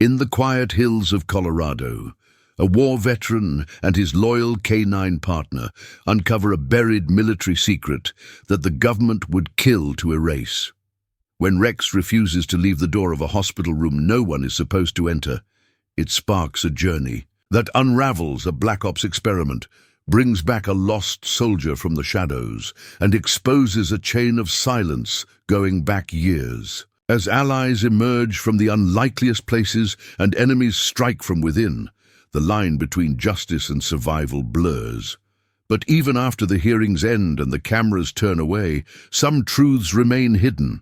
In the quiet hills of Colorado, a war veteran and his loyal canine partner uncover a buried military secret that the government would kill to erase. When Rex refuses to leave the door of a hospital room no one is supposed to enter, it sparks a journey that unravels a Black Ops experiment, brings back a lost soldier from the shadows, and exposes a chain of silence going back years. As allies emerge from the unlikeliest places and enemies strike from within, the line between justice and survival blurs. But even after the hearings end and the cameras turn away, some truths remain hidden.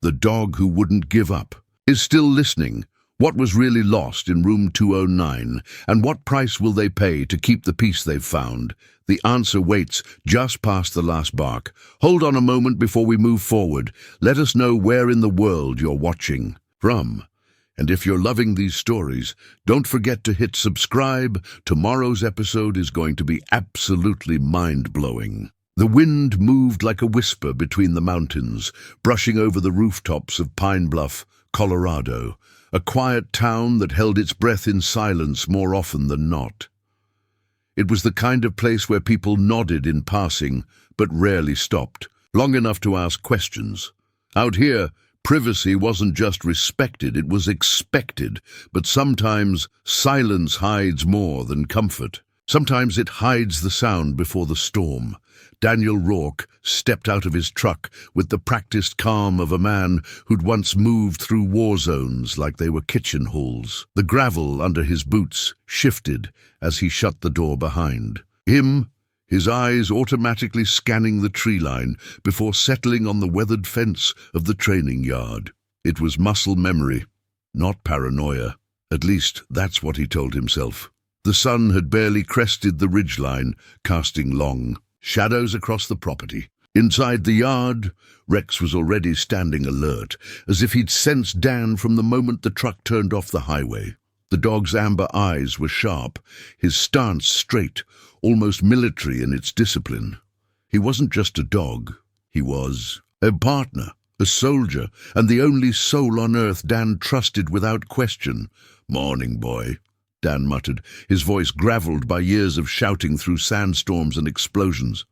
The dog who wouldn't give up is still listening. What was really lost in room 209, and what price will they pay to keep the peace they've found? The answer waits just past the last bark. Hold on a moment before we move forward. Let us know where in the world you're watching from. And if you're loving these stories, don't forget to hit subscribe. Tomorrow's episode is going to be absolutely mind-blowing. The wind moved like a whisper between the mountains, brushing over the rooftops of Pine Bluff, Colorado, a quiet town that held its breath in silence more often than not. It was the kind of place where people nodded in passing, but rarely stopped, long enough to ask questions. Out here, privacy wasn't just respected, it was expected, but sometimes silence hides more than comfort. Sometimes it hides the sound before the storm. Daniel Rourke stepped out of his truck with the practiced calm of a man who'd once moved through war zones like they were kitchen halls. The gravel under his boots shifted as he shut the door behind him, his eyes automatically scanning the tree line before settling on the weathered fence of the training yard. It was muscle memory, not paranoia. At least that's what he told himself. The sun had barely crested the ridgeline, casting long shadows across the property. Inside the yard, Rex was already standing alert, as if he'd sensed Dan from the moment the truck turned off the highway. The dog's amber eyes were sharp, his stance straight, almost military in its discipline. He wasn't just a dog, he was a partner, a soldier, and the only soul on earth Dan trusted without question. "Morning, boy," Dan muttered, his voice gravelled by years of shouting through sandstorms and explosions.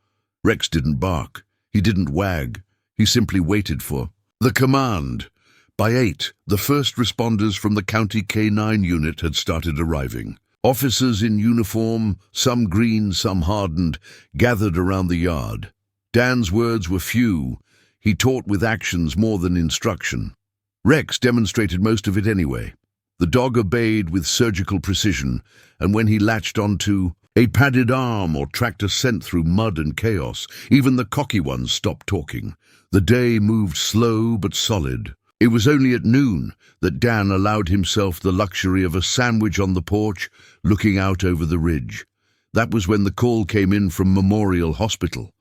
Rex didn't bark. He didn't wag. He simply waited for the command. By 8, the first responders from the County K-9 unit had started arriving. Officers in uniform, some green, some hardened, gathered around the yard. Dan's words were few. He taught with actions more than instruction. Rex demonstrated most of it anyway. The dog obeyed with surgical precision, and when he latched onto a padded arm or tracked a scent through mud and chaos, even the cocky ones stopped talking. The day moved slow but solid. It was only at noon that Dan allowed himself the luxury of a sandwich on the porch, looking out over the ridge. That was when the call came in from Memorial Hospital.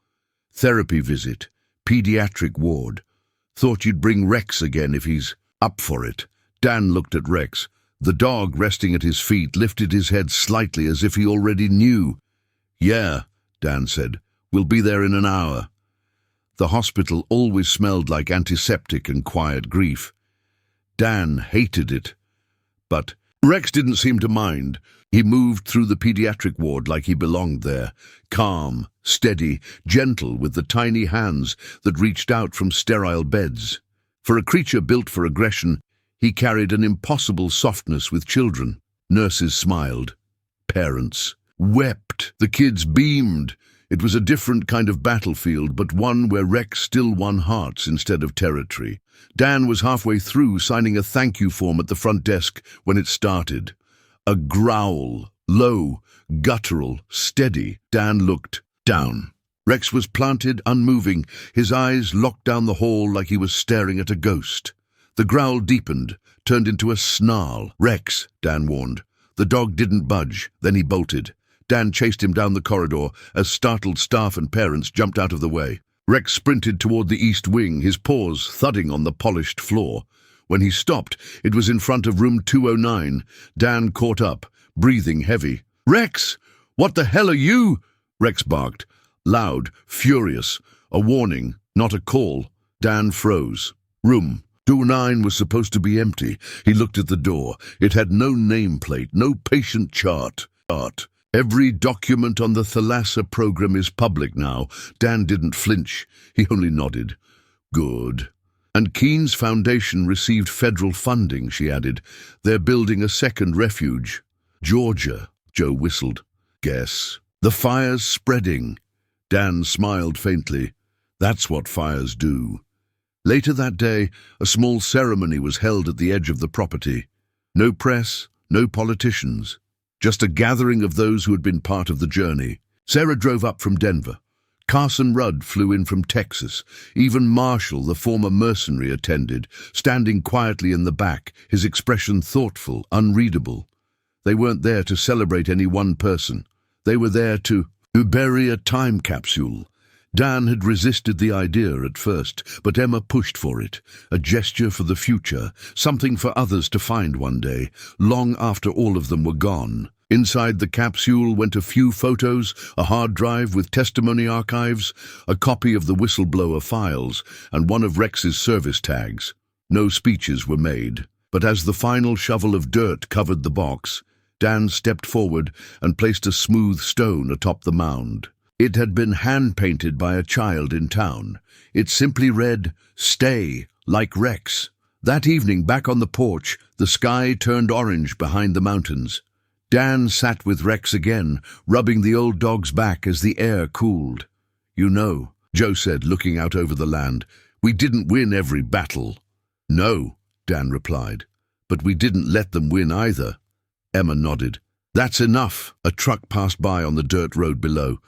Therapy visit, pediatric ward. Thought you'd bring Rex again if he's up for it. Dan looked at Rex. The dog, resting at his feet, lifted his head slightly as if he already knew. "Yeah," Dan said. "We'll be there in an hour." The hospital always smelled like antiseptic and quiet grief. Dan hated it. But Rex didn't seem to mind. He moved through the pediatric ward like he belonged there, calm, steady, gentle with the tiny hands that reached out from sterile beds. For a creature built for aggression, he carried an impossible softness with children. Nurses smiled. Parents wept. The kids beamed. It was a different kind of battlefield, but one where Rex still won hearts instead of territory. Dan was halfway through signing a thank you form at the front desk when it started. A growl, low, guttural, steady. Dan looked down. Rex was planted, unmoving, his eyes locked down the hall like he was staring at a ghost. The growl deepened, turned into a snarl. "Rex," Dan warned. The dog didn't budge, then he bolted. Dan chased him down the corridor as startled staff and parents jumped out of the way. Rex sprinted toward the east wing, his paws thudding on the polished floor. When he stopped, it was in front of room 209. Dan caught up, breathing heavy. "Rex! What the hell are you?" Rex barked, loud, furious. A warning, not a call. Dan froze. Room Door 9 was supposed to be empty. He looked at the door. It had no nameplate, no patient chart. Every document on the Thalassa program is public now. Dan didn't flinch. He only nodded. Good. And Keen's foundation received federal funding, she added. They're building a second refuge. Georgia, Joe whistled. Guess. The fire's spreading. Dan smiled faintly. That's what fires do. Later that day, a small ceremony was held at the edge of the property. No press, no politicians. Just a gathering of those who had been part of the journey. Sarah drove up from Denver. Carson Rudd flew in from Texas. Even Marshall, the former mercenary, attended, standing quietly in the back, his expression thoughtful, unreadable. They weren't there to celebrate any one person. They were there to bury a time capsule. Dan had resisted the idea at first, but Emma pushed for it, a gesture for the future, something for others to find one day, long after all of them were gone. Inside the capsule went a few photos, a hard drive with testimony archives, a copy of the whistleblower files, and one of Rex's service tags. No speeches were made, but as the final shovel of dirt covered the box, Dan stepped forward and placed a smooth stone atop the mound. It had been hand-painted by a child in town. It simply read, "Stay, like Rex." That evening, back on the porch, the sky turned orange behind the mountains. Dan sat with Rex again, rubbing the old dog's back as the air cooled. "You know," Joe said, looking out over the land, "we didn't win every battle." "No," Dan replied, "but we didn't let them win either." Emma nodded. "That's enough." A truck passed by on the dirt road below.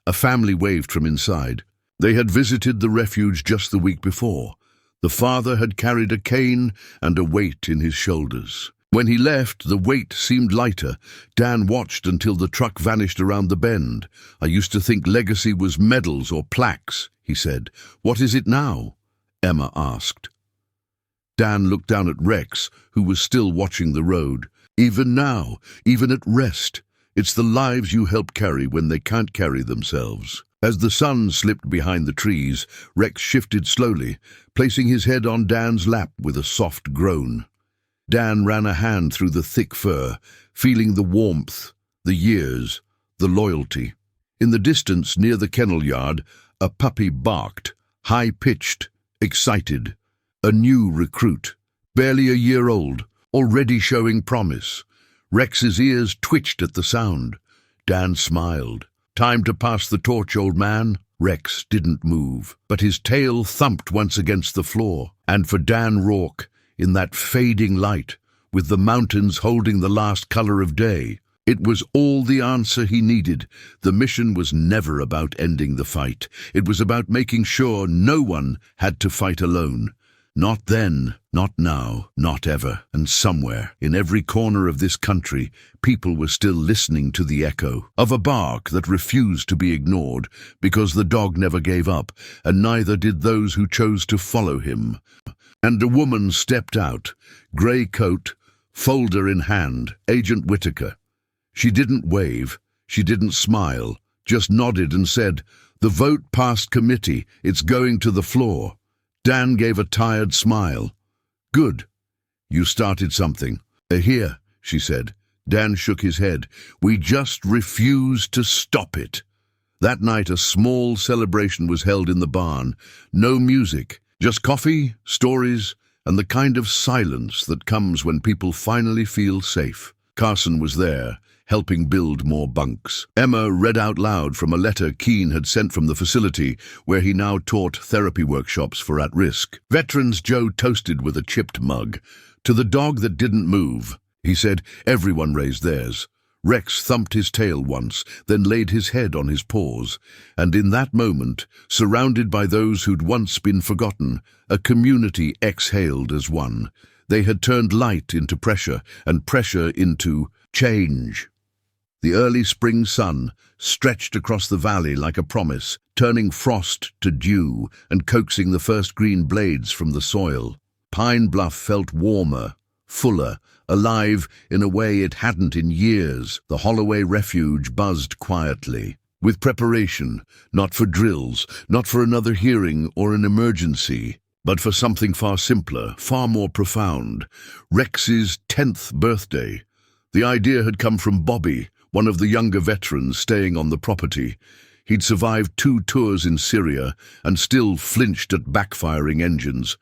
A family waved from inside. They had visited the refuge just the week before. The father had carried a cane and a weight in his shoulders. When he left, the weight seemed lighter. Dan watched until the truck vanished around the bend. "I used to think legacy was medals or plaques," he said. "What is it now?" Emma asked. Dan looked down at Rex, who was still watching the road. "Even now, even at rest, it's the lives you help carry when they can't carry themselves." As the sun slipped behind the trees, Rex shifted slowly, placing his head on Dan's lap with a soft groan. Dan ran a hand through the thick fur, feeling the warmth, the years, the loyalty. In the distance, near the kennel yard, a puppy barked, high-pitched, excited. A new recruit, barely a year old, already showing promise. Rex's ears twitched at the sound. Dan smiled. "Time to pass the torch, old man." Rex didn't move, but his tail thumped once against the floor. And for Dan Rourke, in that fading light, with the mountains holding the last color of day, it was all the answer he needed. The mission was never about ending the fight. It was about making sure no one had to fight alone. Not then, not now, not ever. And somewhere, in every corner of this country, people were still listening to the echo of a bark that refused to be ignored, because the dog never gave up, and neither did those who chose to follow him. And a woman stepped out, grey coat, folder in hand, Agent Whitaker. She didn't wave, she didn't smile, just nodded and said, "The vote passed committee, it's going to the floor." Dan gave a tired smile. "Good. You started something." "Here," she said. Dan shook his head. "We just refuse to stop it." That night a small celebration was held in the barn. No music, just coffee, stories, and the kind of silence that comes when people finally feel safe. Carson was there, helping build more bunks. Emma read out loud from a letter Keen had sent from the facility, where he now taught therapy workshops for at-risk. Veterans Joe toasted with a chipped mug. "To the dog that didn't move," he said. Everyone raised theirs. Rex thumped his tail once, then laid his head on his paws. And in that moment, surrounded by those who'd once been forgotten, a community exhaled as one. They had turned light into pressure, and pressure into change. The early spring sun stretched across the valley like a promise, turning frost to dew and coaxing the first green blades from the soil. Pine Bluff felt warmer, fuller, alive in a way it hadn't in years. The Holloway refuge buzzed quietly, with preparation, not for drills, not for another hearing or an emergency. but for something far simpler, far more profound. Rex's 10th birthday. The idea had come from Bobby, one of the younger veterans staying on the property. He'd survived 2 tours in Syria and still flinched at backfiring engines.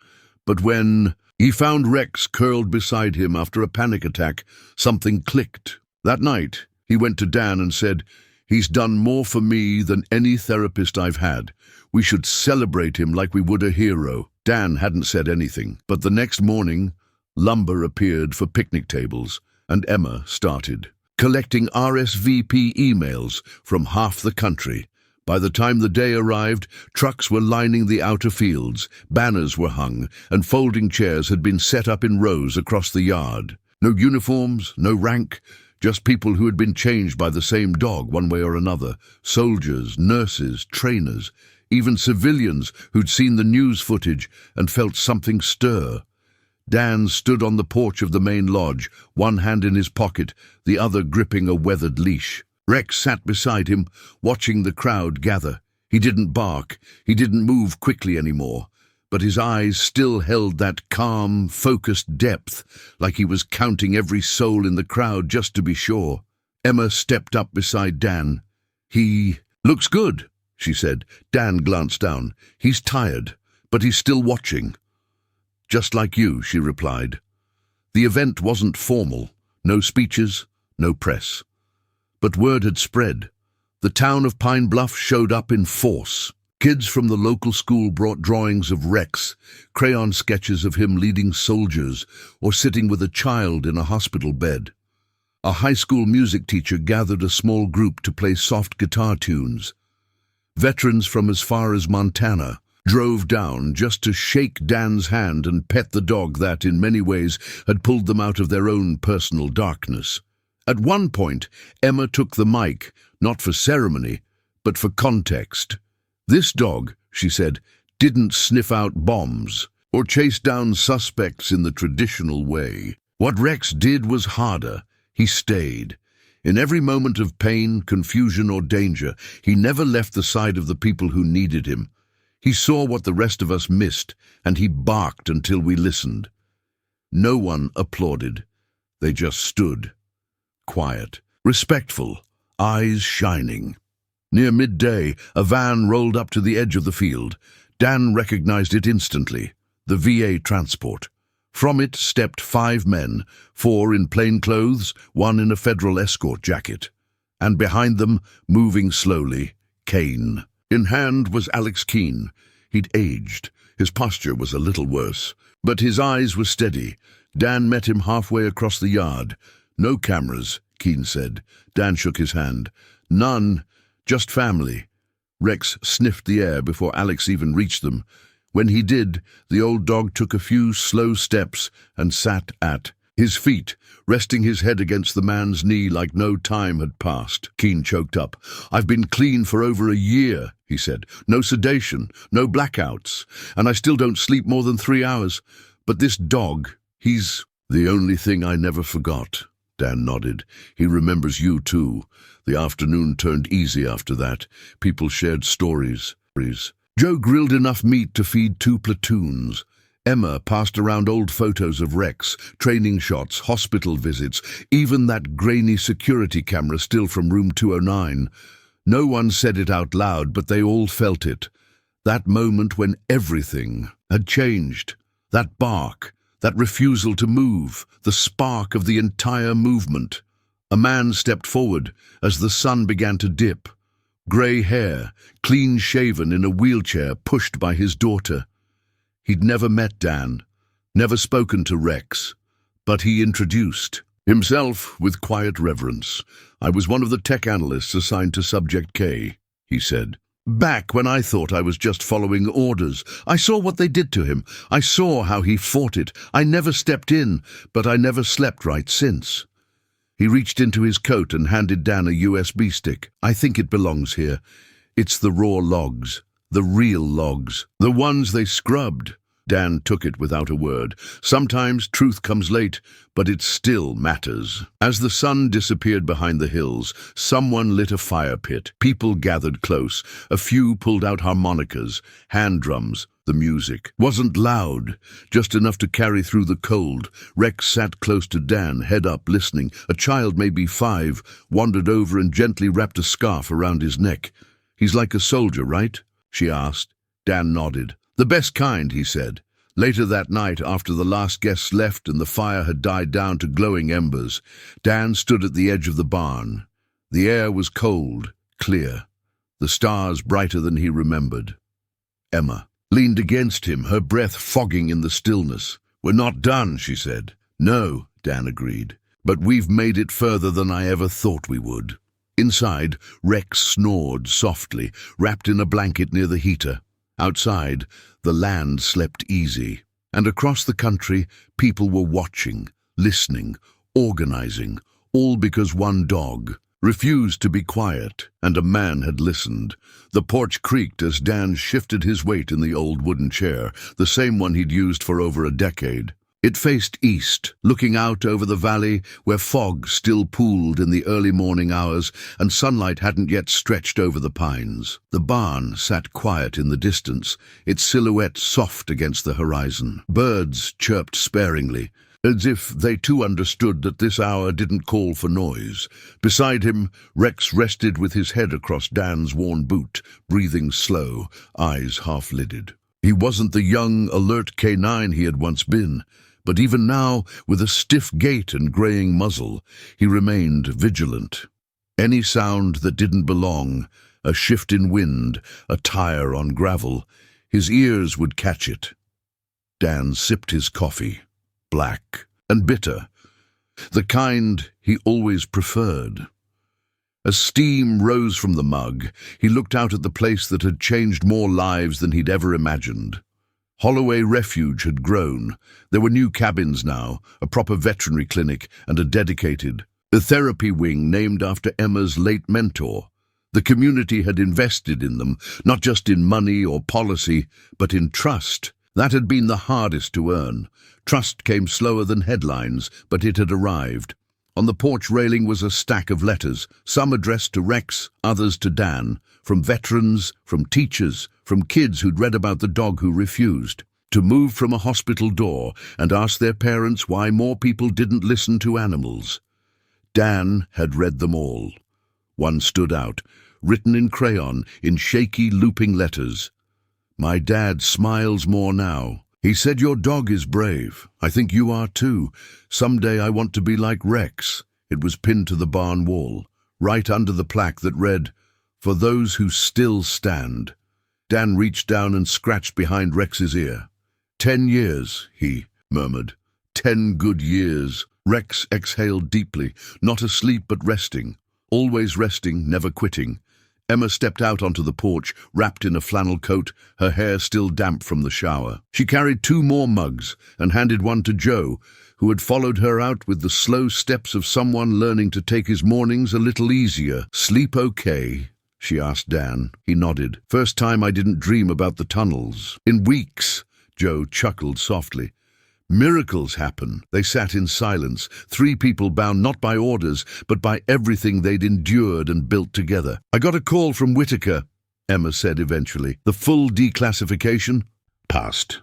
But when he found Rex curled beside him after a panic attack, something clicked. That night, he went to Dan and said, "He's done more for me than any therapist I've had. We should celebrate him like we would a hero." Dan hadn't said anything, but the next morning, lumber appeared for picnic tables, and Emma started collecting RSVP emails from half the country. By the time the day arrived, trucks were lining the outer fields, banners were hung, and folding chairs had been set up in rows across the yard. No uniforms, no rank, just people who had been changed by the same dog one way or another. Soldiers, nurses, trainers, even civilians who'd seen the news footage and felt something stir. Dan stood on the porch of the main lodge, one hand in his pocket, the other gripping a weathered leash. Rex sat beside him, watching the crowd gather. He didn't bark, he didn't move quickly anymore, but his eyes still held that calm, focused depth, like he was counting every soul in the crowd just to be sure. Emma stepped up beside Dan. "He looks good," she said. Dan glanced down. "He's tired, but he's still watching." "Just like you," she replied. The event wasn't formal. No speeches, no press. But word had spread. The town of Pine Bluff showed up in force. Kids from the local school brought drawings of Rex, crayon sketches of him leading soldiers or sitting with a child in a hospital bed. A high school music teacher gathered a small group to play soft guitar tunes. Veterans from as far as Montana drove down just to shake Dan's hand and pet the dog that, in many ways, had pulled them out of their own personal darkness. At one point, Emma took the mic, not for ceremony, but for context. "This dog," she said, "didn't sniff out bombs or chase down suspects in the traditional way. What Rex did was harder. He stayed. In every moment of pain, confusion, or danger, he never left the side of the people who needed him. He saw what the rest of us missed, and he barked until we listened." No one applauded. They just stood. Quiet, respectful, eyes shining. Near midday, a van rolled up to the edge of the field. Dan recognized it instantly. The VA transport. From it stepped 5 men, 4 in plain clothes, 1 in a federal escort jacket. And behind them, moving slowly, Kane. In hand was Alex Keene. He'd aged. His posture was a little worse, but his eyes were steady. Dan met him halfway across the yard. "No cameras," Keene said. Dan shook his hand. "None, just family." Rex sniffed the air before Alex even reached them. When he did, the old dog took a few slow steps and sat at his feet, resting his head against the man's knee like no time had passed. Keene choked up. "I've been clean for over a year," he said. "No sedation, no blackouts, and I still don't sleep more than 3 hours. But this dog, he's the only thing I never forgot." Dan nodded. "He remembers you, too. The afternoon turned easy after that. People shared stories. Joe grilled enough meat to feed 2 platoons. Emma passed around old photos of Rex, training shots, hospital visits, even that grainy security camera still from room 209. No one said it out loud, but they all felt it. That moment when everything had changed. That bark. That refusal to move, the spark of the entire movement. A man stepped forward as the sun began to dip. Grey hair, clean-shaven in a wheelchair, pushed by his daughter. He'd never met Dan, never spoken to Rex, but he introduced himself with quiet reverence. "I was one of the tech analysts assigned to Subject K," he said. "Back when I thought I was just following orders. I saw what they did to him. I saw how he fought it. I never stepped in, but I never slept right since." He reached into his coat and handed Dan a USB stick. "I think it belongs here. It's the raw logs, the real logs, the ones they scrubbed." Dan took it without a word. Sometimes truth comes late, but it still matters. As the sun disappeared behind the hills, someone lit a fire pit. People gathered close. A few pulled out harmonicas, hand drums. The music wasn't loud, just enough to carry through the cold. Rex sat close to Dan, head up, listening. A child, maybe 5, wandered over and gently wrapped a scarf around his neck. "He's like a soldier, right?" she asked. Dan nodded. "The best kind," he said. Later that night, after the last guests left and the fire had died down to glowing embers, Dan stood at the edge of the barn. The air was cold, clear, the stars brighter than he remembered. Emma leaned against him, her breath fogging in the stillness. "We're not done," she said. "No," Dan agreed, "but we've made it further than I ever thought we would." Inside, Rex snored softly, wrapped in a blanket near the heater. Outside, the land slept easy, and across the country, people were watching, listening, organizing, all because one dog refused to be quiet, and a man had listened. The porch creaked as Dan shifted his weight in the old wooden chair, the same one he'd used for over a decade. It faced east, looking out over the valley where fog still pooled in the early morning hours and sunlight hadn't yet stretched over the pines. The barn sat quiet in the distance, its silhouette soft against the horizon. Birds chirped sparingly, as if they too understood that this hour didn't call for noise. Beside him, Rex rested with his head across Dan's worn boot, breathing slow, eyes half-lidded. He wasn't the young, alert K9 he had once been, but even now, with a stiff gait and graying muzzle, he remained vigilant. Any sound that didn't belong, a shift in wind, a tire on gravel, his ears would catch it. Dan sipped his coffee, black and bitter, the kind he always preferred. As steam rose from the mug, he looked out at the place that had changed more lives than he'd ever imagined. Holloway Refuge had grown. There were new cabins now, a proper veterinary clinic, and a dedicated therapy wing named after Emma's late mentor. The community had invested in them, not just in money or policy, but in trust. That had been the hardest to earn. Trust came slower than headlines, but it had arrived. On the porch railing was a stack of letters, some addressed to Rex, others to Dan, from veterans, from teachers, from kids who'd read about the dog who refused to move from a hospital door and ask their parents why more people didn't listen to animals. Dan had read them all. One stood out, written in crayon, in shaky, looping letters. "My dad smiles more now. He said your dog is brave. I think you are too. Someday I want to be like Rex." It was pinned to the barn wall, right under the plaque that read, "For those who still stand." Dan reached down and scratched behind Rex's ear. 10 years, he murmured. 10 good years. Rex exhaled deeply, not asleep but resting. Always resting, never quitting. Emma stepped out onto the porch, wrapped in a flannel coat, her hair still damp from the shower. She carried 2 more mugs and handed one to Joe, who had followed her out with the slow steps of someone learning to take his mornings a little easier. "Sleep okay?" she asked Dan. He nodded. "First time I didn't dream about the tunnels. In weeks." Joe chuckled softly. "Miracles happen." They sat in silence, 3 people bound not by orders, but by everything they'd endured and built together. "I got a call from Whitaker," Emma said eventually. "The full declassification?" "Passed."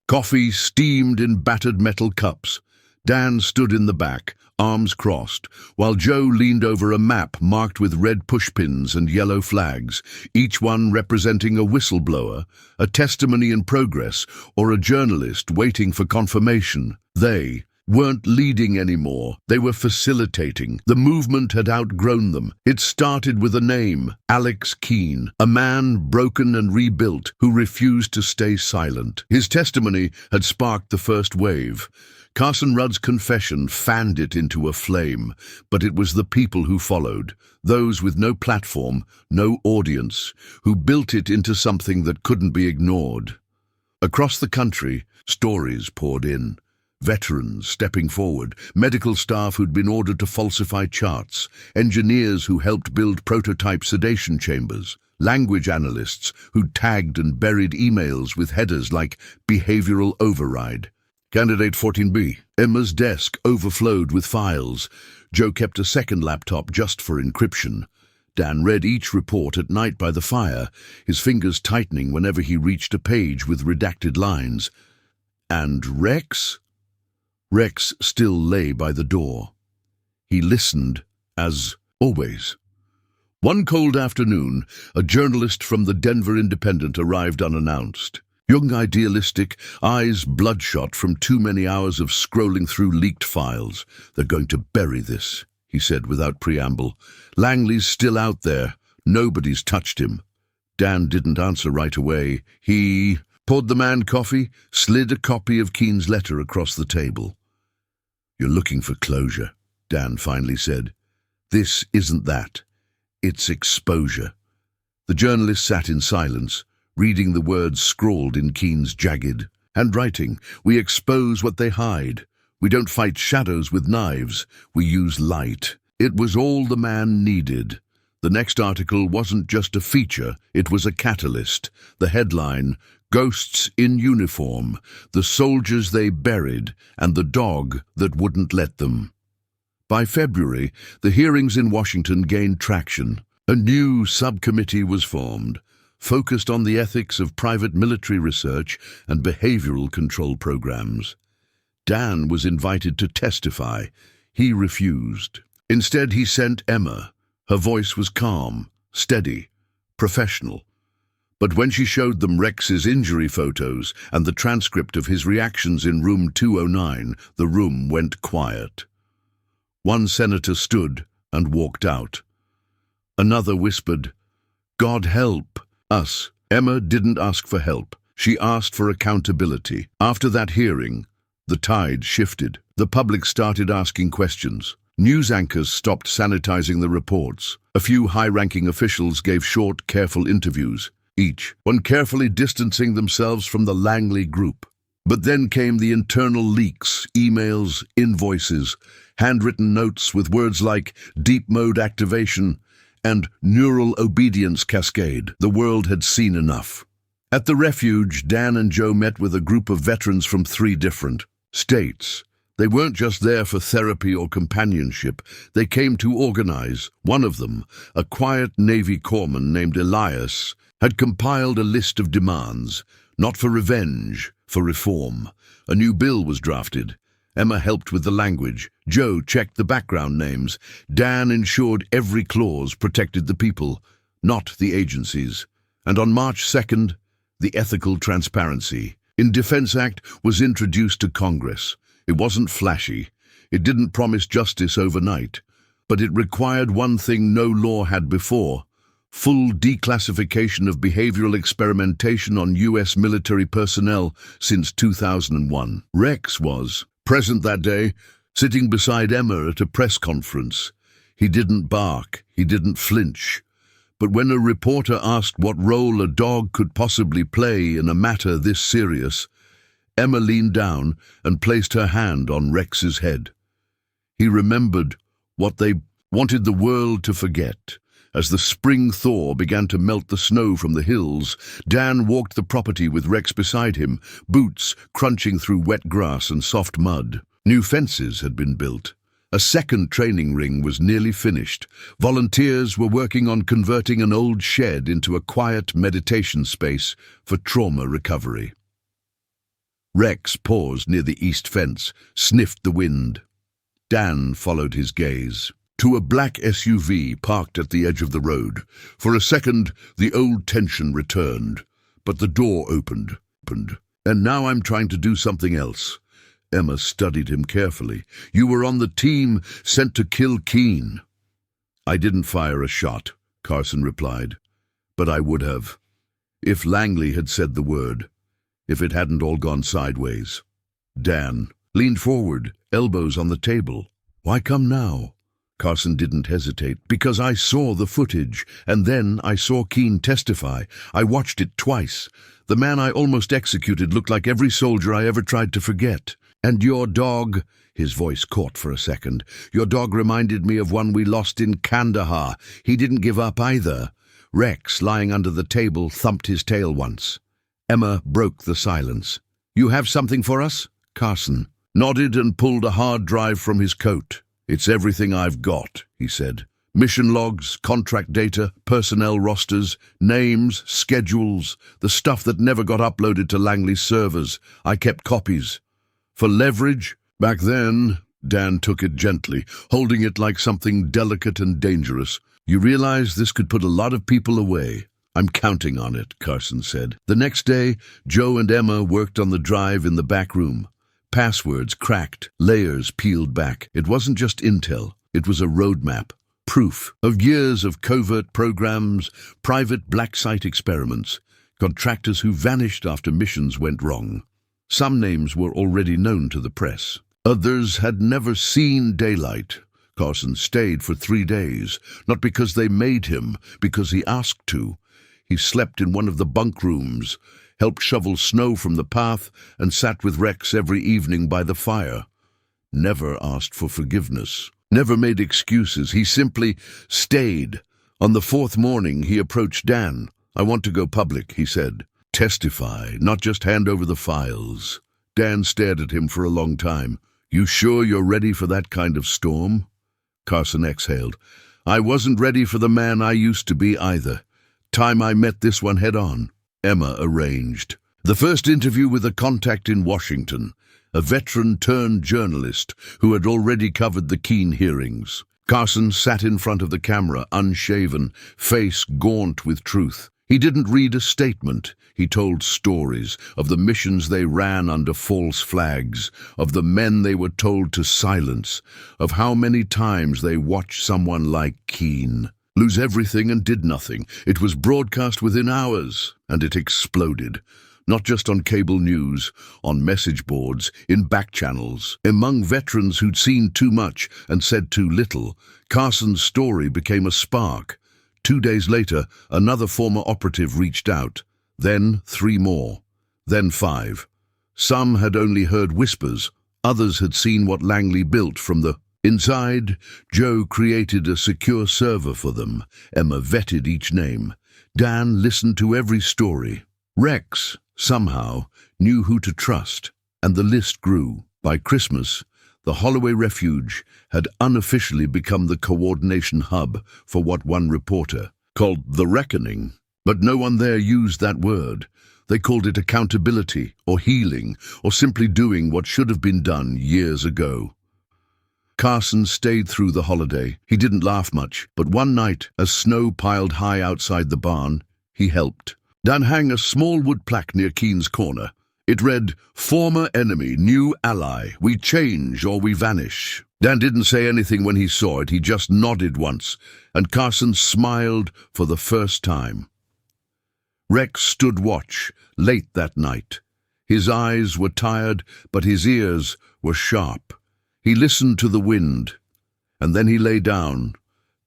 Coffee steamed in battered metal cups. Dan stood in the back, arms crossed, while Joe leaned over a map marked with red pushpins and yellow flags, each one representing a whistleblower, a testimony in progress, or a journalist waiting for confirmation. They weren't leading anymore. They were facilitating. The movement had outgrown them. It started with a name, Alex Keene, a man broken and rebuilt who refused to stay silent. His testimony had sparked the first wave. Carson Rudd's confession fanned it into a flame, but it was the people who followed, those with no platform, no audience, who built it into something that couldn't be ignored. Across the country, stories poured in. Veterans stepping forward, medical staff who'd been ordered to falsify charts, engineers who helped build prototype sedation chambers, language analysts who'd tagged and buried emails with headers like behavioral override. Candidate 14B. Emma's desk overflowed with files. Joe kept a second laptop just for encryption. Dan read each report at night by the fire, his fingers tightening whenever he reached a page with redacted lines. And Rex? Rex still lay by the door. He listened, as always. One cold afternoon, a journalist from the Denver Independent arrived unannounced. Young, idealistic, eyes bloodshot from too many hours of scrolling through leaked files. "They're going to bury this," he said without preamble. "Langley's still out there. Nobody's touched him." Dan didn't answer right away. He poured the man coffee, slid a copy of Keene's letter across the table. "You're looking for closure," Dan finally said. "This isn't that. It's exposure." The journalist sat in silence, reading the words scrawled in Keene's jagged handwriting. "We expose what they hide. We don't fight shadows with knives. We use light." It was all the man needed. The next article wasn't just a feature, it was a catalyst. The headline, "Ghosts in Uniform, the soldiers they buried and the dog that wouldn't let them." By February, the hearings in Washington gained traction. A new subcommittee was formed, focused on the ethics of private military research and behavioral control programs. Dan was invited to testify. He refused. Instead, he sent Emma. Her voice was calm, steady, professional. But when she showed them Rex's injury photos and the transcript of his reactions in room 209, the room went quiet. One senator stood and walked out. Another whispered, "God help us." Emma didn't ask for help. She asked for accountability. After that hearing, the tide shifted. The public started asking questions. News anchors stopped sanitizing the reports. A few high-ranking officials gave short, careful interviews, each one carefully distancing themselves from the Langley group. But then came the internal leaks, emails, invoices, handwritten notes with words like deep mode activation and neural obedience cascade. The world had seen enough. At the refuge, Dan and Joe met with a group of veterans from 3 different states. They weren't just there for therapy or companionship. They came to organize. One of them, a quiet Navy corpsman named Elias, had compiled a list of demands, not for revenge, for reform. A new bill was drafted. Emma helped with the language. Joe checked the background names. Dan ensured every clause protected the people, not the agencies. And on March 2nd, the Ethical Transparency in Defense Act was introduced to Congress. It wasn't flashy. It didn't promise justice overnight. But it required one thing no law had before: full declassification of behavioral experimentation on U.S. military personnel since 2001. Rex was present that day, sitting beside Emma at a press conference. He didn't bark, he didn't flinch. But when a reporter asked what role a dog could possibly play in a matter this serious, Emma leaned down and placed her hand on Rex's head. He remembered what they wanted the world to forget. As the spring thaw began to melt the snow from the hills, Dan walked the property with Rex beside him, boots crunching through wet grass and soft mud. New fences had been built. A second training ring was nearly finished. Volunteers were working on converting an old shed into a quiet meditation space for trauma recovery. Rex paused near the east fence, sniffed the wind. Dan followed his gaze to a black SUV parked at the edge of the road. For a second, the old tension returned, but the door opened. "And now I'm trying to do something else." Emma studied him carefully. "You were on the team sent to kill Keene." "I didn't fire a shot," Carson replied. "But I would have. If Langley had said the word. If it hadn't all gone sideways." Dan leaned forward, elbows on the table. "Why come now?" Carson didn't hesitate. "Because I saw the footage, and then I saw Keene testify. I watched it twice. The man I almost executed looked like every soldier I ever tried to forget. And your dog," his voice caught for a second, "your dog reminded me of one we lost in Kandahar. He didn't give up either." Rex, lying under the table, thumped his tail once. Emma broke the silence. "You have something for us?" Carson nodded and pulled a hard drive from his coat. "It's everything I've got," he said. Mission logs, contract data, personnel rosters, names, schedules, the stuff that never got uploaded to Langley's servers. I kept copies. For leverage, back then, Dan took it gently, holding it like something delicate and dangerous. You realize this could put a lot of people away. I'm counting on it, Carson said. The next day, Joe and Emma worked on the drive in the back room. Passwords cracked, layers peeled back. It wasn't just intel, it was a roadmap. Proof of years of covert programs, private black site experiments, contractors who vanished after missions went wrong. Some names were already known to the press. Others had never seen daylight. Carson stayed for 3 days, not because they made him, because he asked to. He slept in one of the bunk rooms, helped shovel snow from the path, and sat with Rex every evening by the fire. Never asked for forgiveness. Never made excuses. He simply stayed. On the 4th morning, he approached Dan. I want to go public, he said. Testify, not just hand over the files. Dan stared at him for a long time. You sure you're ready for that kind of storm? Carson exhaled. I wasn't ready for the man I used to be either. Time I met this one head on. Emma arranged. The first interview with a contact in Washington. A veteran-turned-journalist who had already covered the Keene hearings. Carson sat in front of the camera, unshaven, face gaunt with truth. He didn't read a statement. He told stories of the missions they ran under false flags, of the men they were told to silence, of how many times they watched someone like Keene lose everything and did nothing. It was broadcast within hours, and it exploded. Not just on cable news, on message boards, in back channels. Among veterans who'd seen too much and said too little, Carson's story became a spark. 2 days later, another former operative reached out. Then 3 more. Then 5. Some had only heard whispers. Others had seen what Langley built from the inside. Joe created a secure server for them. Emma vetted each name. Dan listened to every story. Rex, somehow, knew who to trust, and the list grew. By Christmas, the Holloway Refuge had unofficially become the coordination hub for what one reporter called the Reckoning. But no one there used that word. They called it accountability, or healing, or simply doing what should have been done years ago. Carson stayed through the holiday. He didn't laugh much, but one night, as snow piled high outside the barn, he helped. Dan hung a small wood plaque near Keene's corner. It read, "Former enemy, new ally. We change or we vanish." Dan didn't say anything when he saw it. He just nodded once, and Carson smiled for the first time. Rex stood watch, late that night. His eyes were tired, but his ears were sharp. He listened to the wind, and then he lay down,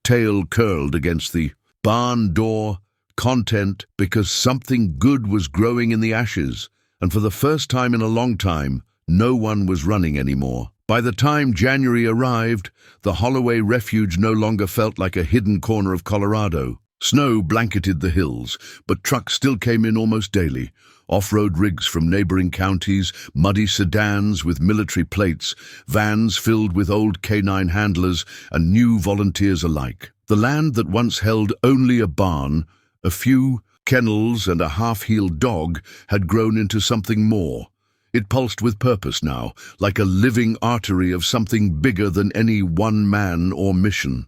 tail curled against the barn door, content because something good was growing in the ashes, and for the first time in a long time, no one was running anymore. By the time January arrived, the Holloway Refuge no longer felt like a hidden corner of Colorado. Snow blanketed the hills, but trucks still came in almost daily. Off-road rigs from neighboring counties, muddy sedans with military plates, vans filled with old canine handlers and new volunteers alike. The land that once held only a barn, a few kennels and a half-healed dog had grown into something more. It pulsed with purpose now, like a living artery of something bigger than any one man or mission.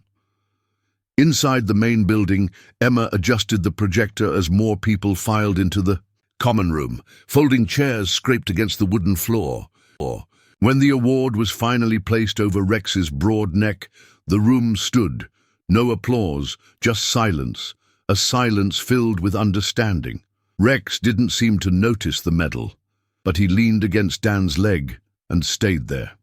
Inside the main building, Emma adjusted the projector as more people filed into the common room. Folding chairs scraped against the wooden floor. When the award was finally placed over Rex's broad neck, the room stood. No applause, just silence. A silence filled with understanding. Rex didn't seem to notice the medal, but he leaned against Dan's leg and stayed there.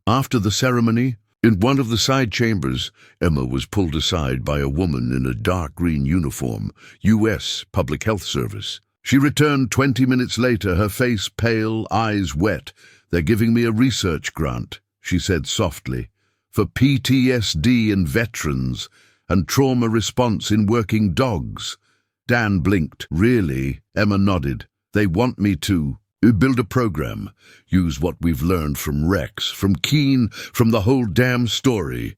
After the ceremony, in one of the side chambers, Emma was pulled aside by a woman in a dark green uniform, U.S. Public Health Service. She returned 20 minutes later, her face pale, eyes wet. "They're giving me a research grant," she said softly, "for PTSD in veterans and trauma response in working dogs." Dan blinked. "Really?" Emma nodded. "They want me to build a program, use what we've learned from Rex, from Keene, from the whole damn story."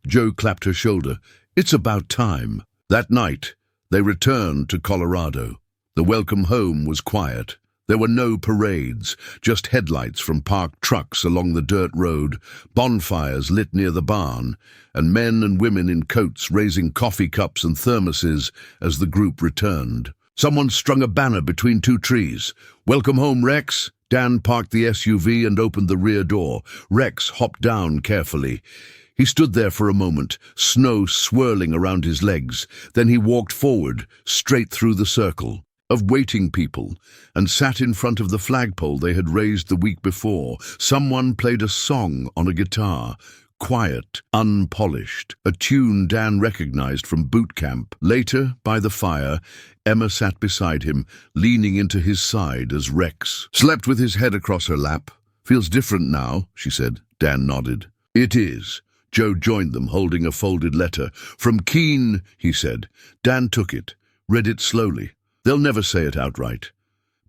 Joe clapped her shoulder. It's about time. That night, they returned to Colorado. The welcome home was quiet. There were no parades, just headlights from parked trucks along the dirt road, bonfires lit near the barn, and men and women in coats raising coffee cups and thermoses as the group returned. Someone strung a banner between two trees. "Welcome home, Rex." Dan parked the SUV and opened the rear door. Rex hopped down carefully. He stood there for a moment, snow swirling around his legs. Then he walked forward, straight through the circle of waiting people, and sat in front of the flagpole they had raised the week before. Someone played a song on a guitar, quiet, unpolished, a tune Dan recognized from boot camp. Later, by the fire, Emma sat beside him, leaning into his side as Rex slept with his head across her lap. "Feels different now," she said. Dan nodded. "It is." Joe joined them, holding a folded letter. "From Keene," he said. Dan took it, read it slowly. "They'll never say it outright.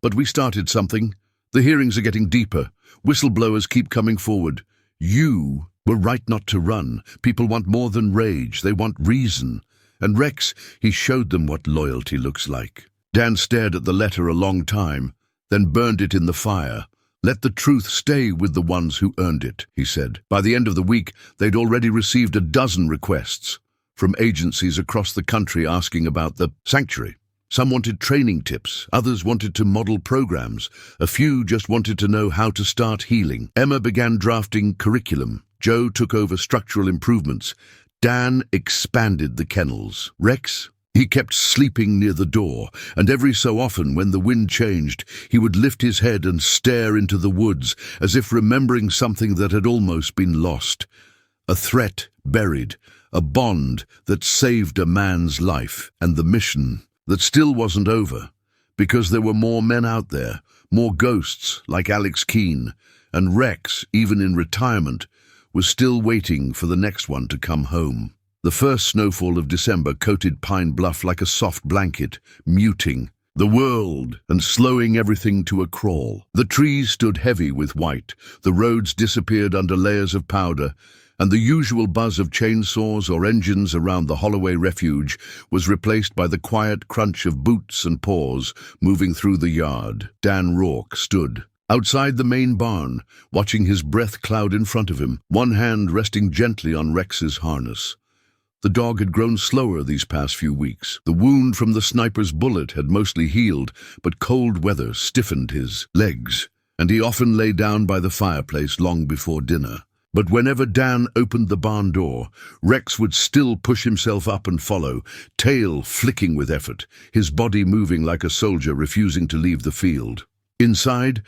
But we started something. The hearings are getting deeper. Whistleblowers keep coming forward. You were right not to run. People want more than rage. They want reason. And Rex, he showed them what loyalty looks like." Dan stared at the letter a long time, then burned it in the fire. "Let the truth stay with the ones who earned it," he said. By the end of the week, they'd already received a dozen requests from agencies across the country asking about the sanctuary. Some wanted training tips, others wanted to model programs, a few just wanted to know how to start healing. Emma began drafting curriculum. Joe took over structural improvements. Dan expanded the kennels. Rex, he kept sleeping near the door, and every so often, when the wind changed, he would lift his head and stare into the woods, as if remembering something that had almost been lost. A threat buried, a bond that saved a man's life, and the mission that still wasn't over, because there were more men out there, more ghosts like Alex Keene, and Rex, even in retirement, was still waiting for the next one to come home. The first snowfall of December coated Pine Bluff like a soft blanket, muting the world and slowing everything to a crawl. The trees stood heavy with white, the roads disappeared under layers of powder, and the usual buzz of chainsaws or engines around the Holloway refuge was replaced by the quiet crunch of boots and paws moving through the yard. Dan Rourke stood outside the main barn, watching his breath cloud in front of him, one hand resting gently on Rex's harness. The dog had grown slower these past few weeks. The wound from the sniper's bullet had mostly healed, but cold weather stiffened his legs, and he often lay down by the fireplace long before dinner. But whenever Dan opened the barn door, Rex would still push himself up and follow, tail flicking with effort, his body moving like a soldier refusing to leave the field. Inside,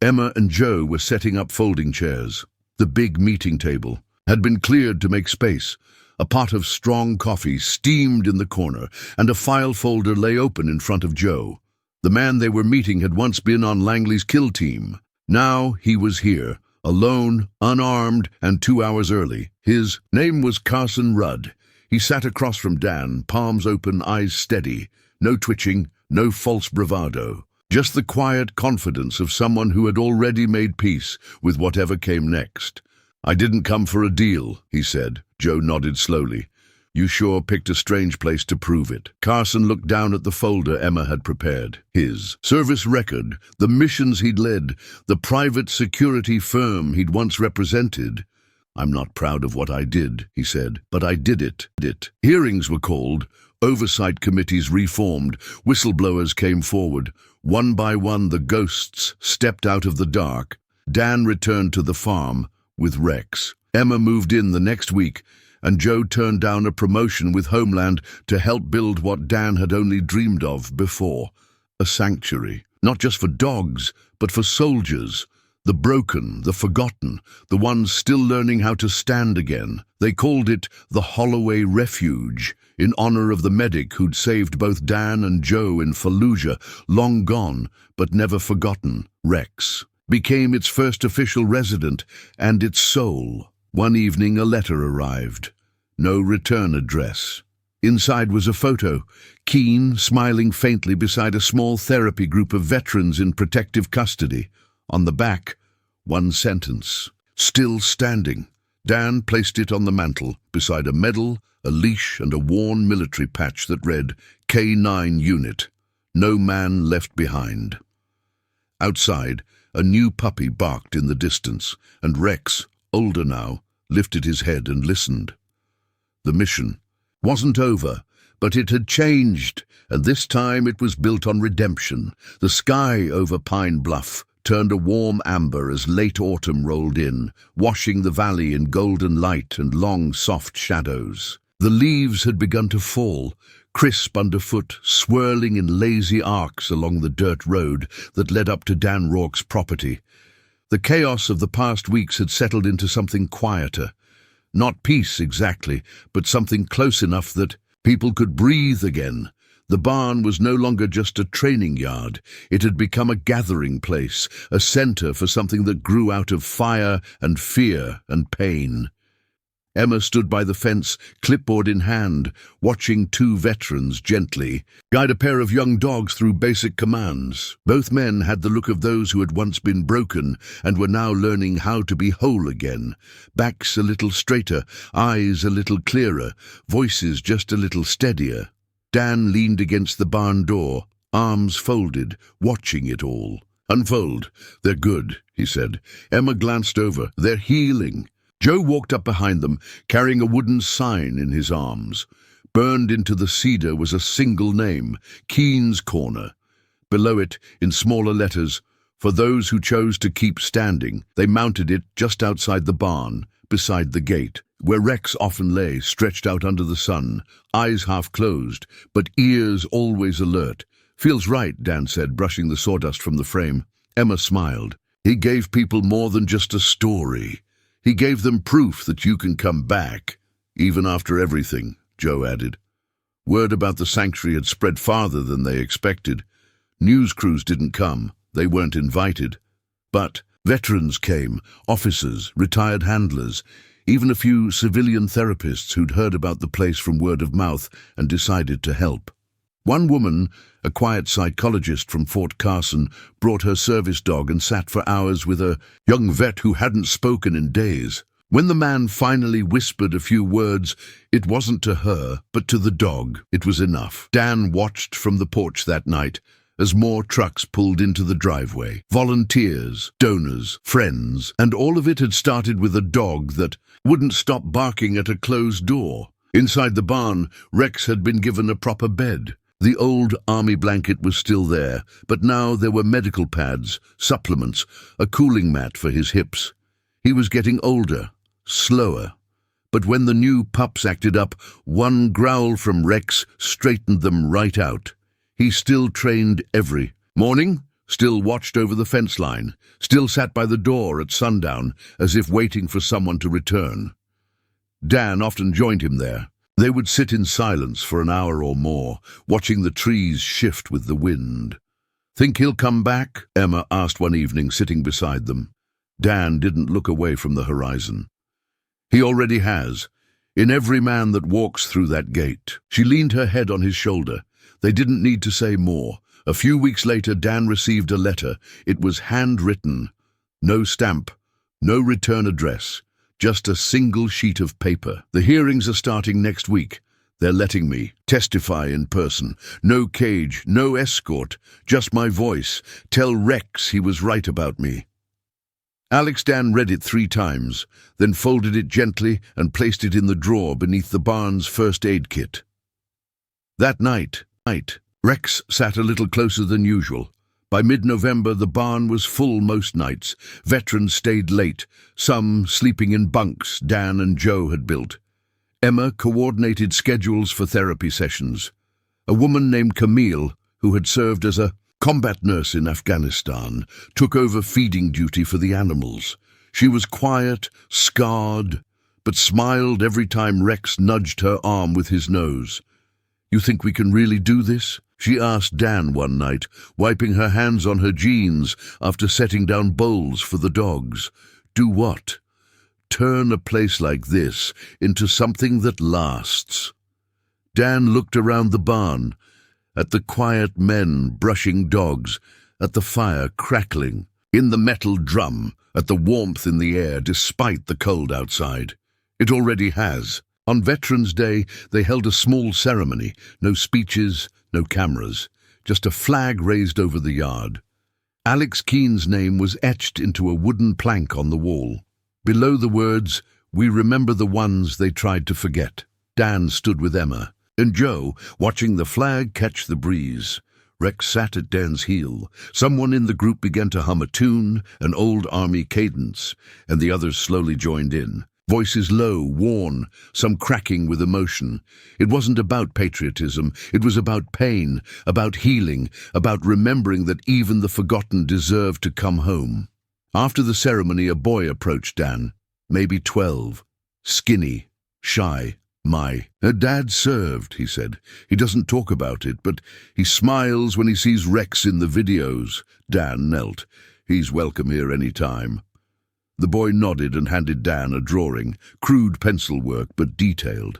Emma and Joe were setting up folding chairs. The big meeting table had been cleared to make space. A pot of strong coffee steamed in the corner, and a file folder lay open in front of Joe. The man they were meeting had once been on Langley's kill team. Now he was here, alone, unarmed, and 2 hours early. His name was Carson Rudd. He sat across from Dan, palms open, eyes steady. No twitching, no false bravado. Just the quiet confidence of someone who had already made peace with whatever came next. "I didn't come for a deal," he said. Joe nodded slowly. "You sure picked a strange place to prove it." Carson looked down at the folder Emma had prepared. His service record, the missions he'd led, the private security firm he'd once represented. "I'm not proud of what I did," he said, "but I did it. Hearings were called, oversight committees reformed, whistleblowers came forward. One by one the ghosts stepped out of the dark. Dan returned to the farm with Rex. Emma moved in the next week, and Joe turned down a promotion with Homeland to help build what Dan had only dreamed of before. A sanctuary, not just for dogs, but for soldiers. The broken, the forgotten, the ones still learning how to stand again. They called it the Holloway Refuge, in honor of the medic who'd saved both Dan and Joe in Fallujah, long gone, but never forgotten. Rex became its first official resident and its soul. One evening a letter arrived. No return address. Inside was a photo, Keene smiling faintly beside a small therapy group of veterans in protective custody. On the back, one sentence, "Still standing." Dan placed it on the mantel, beside a medal, a leash and a worn military patch that read K9 Unit, No Man Left Behind. Outside, a new puppy barked in the distance, and Rex, older now, lifted his head and listened. The mission wasn't over, but it had changed, and this time it was built on redemption. The sky over Pine Bluff turned a warm amber as late autumn rolled in, washing the valley in golden light and long, soft shadows. The leaves had begun to fall, crisp underfoot, swirling in lazy arcs along the dirt road that led up to Dan Rourke's property. The chaos of the past weeks had settled into something quieter. Not peace exactly, but something close enough that people could breathe again. The barn was no longer just a training yard. It had become a gathering place, a center for something that grew out of fire and fear and pain. Emma stood by the fence, clipboard in hand, watching two veterans gently guide a pair of young dogs through basic commands. Both men had the look of those who had once been broken and were now learning how to be whole again. Backs a little straighter, eyes a little clearer, voices just a little steadier. Dan leaned against the barn door, arms folded, watching it all. "Unfold. They're good," he said. Emma glanced over. "They're healing." Joe walked up behind them, carrying a wooden sign in his arms. Burned into the cedar was a single name, Keen's Corner. Below it, in smaller letters, "For those who chose to keep standing." They mounted it just outside the barn, beside the gate, where Rex often lay, stretched out under the sun, eyes half closed, but ears always alert. "Feels right," Dan said, brushing the sawdust from the frame. Emma smiled. "He gave people more than just a story. He gave them proof that you can come back, even after everything," Joe added. Word about the sanctuary had spread farther than they expected. News crews didn't come. They weren't invited. But veterans came, officers, retired handlers, even a few civilian therapists who'd heard about the place from word of mouth and decided to help. One woman, a quiet psychologist from Fort Carson, brought her service dog and sat for hours with a young vet who hadn't spoken in days. When the man finally whispered a few words, it wasn't to her, but to the dog. It was enough. Dan watched from the porch that night as more trucks pulled into the driveway. Volunteers, donors, friends, and all of it had started with a dog that wouldn't stop barking at a closed door. Inside the barn, Rex had been given a proper bed. The old army blanket was still there, but now there were medical pads, supplements, a cooling mat for his hips. He was getting older, slower. But when the new pups acted up, one growl from Rex straightened them right out. He still trained every morning, still watched over the fence line, still sat by the door at sundown, as if waiting for someone to return. Dan often joined him there. They would sit in silence for an hour or more, watching the trees shift with the wind. "Think he'll come back?" Emma asked one evening, sitting beside them. Dan didn't look away from the horizon. "He already has, in every man that walks through that gate." She leaned her head on his shoulder. They didn't need to say more. A few weeks later, Dan received a letter. It was handwritten. No stamp, no return address. Just a single sheet of paper. "The hearings are starting next week. They're letting me testify in person. No cage, no escort, just my voice. Tell Rex he was right about me." Alex Dan read it 3 times, then folded it gently and placed it in the drawer beneath the barn's first aid kit. That night, Rex sat a little closer than usual. By mid-November, the barn was full most nights. Veterans stayed late, some sleeping in bunks Dan and Joe had built. Emma coordinated schedules for therapy sessions. A woman named Camille, who had served as a combat nurse in Afghanistan, took over feeding duty for the animals. She was quiet, scarred, but smiled every time Rex nudged her arm with his nose. "You think we can really do this?" she asked Dan one night, wiping her hands on her jeans after setting down bowls for the dogs. "Do what?" "Turn a place like this into something that lasts." Dan looked around the barn, at the quiet men brushing dogs, at the fire crackling in the metal drum, at the warmth in the air despite the cold outside. "It already has." On Veterans Day, they held a small ceremony, no speeches, no cameras, just a flag raised over the yard. Alex Keene's name was etched into a wooden plank on the wall. Below the words, "We remember the ones they tried to forget." Dan stood with Emma and Joe, watching the flag catch the breeze. Rex sat at Dan's heel. Someone in the group began to hum a tune, an old army cadence, and the others slowly joined in. Voices low, worn, some cracking with emotion. It wasn't about patriotism, it was about pain, about healing, about remembering that even the forgotten deserve to come home. After the ceremony, a boy approached Dan, maybe 12, skinny, shy. "Her dad served," he said. "He doesn't talk about it, but he smiles when he sees Rex in the videos." Dan knelt. "He's welcome here any time." The boy nodded and handed Dan a drawing, crude pencil work but detailed.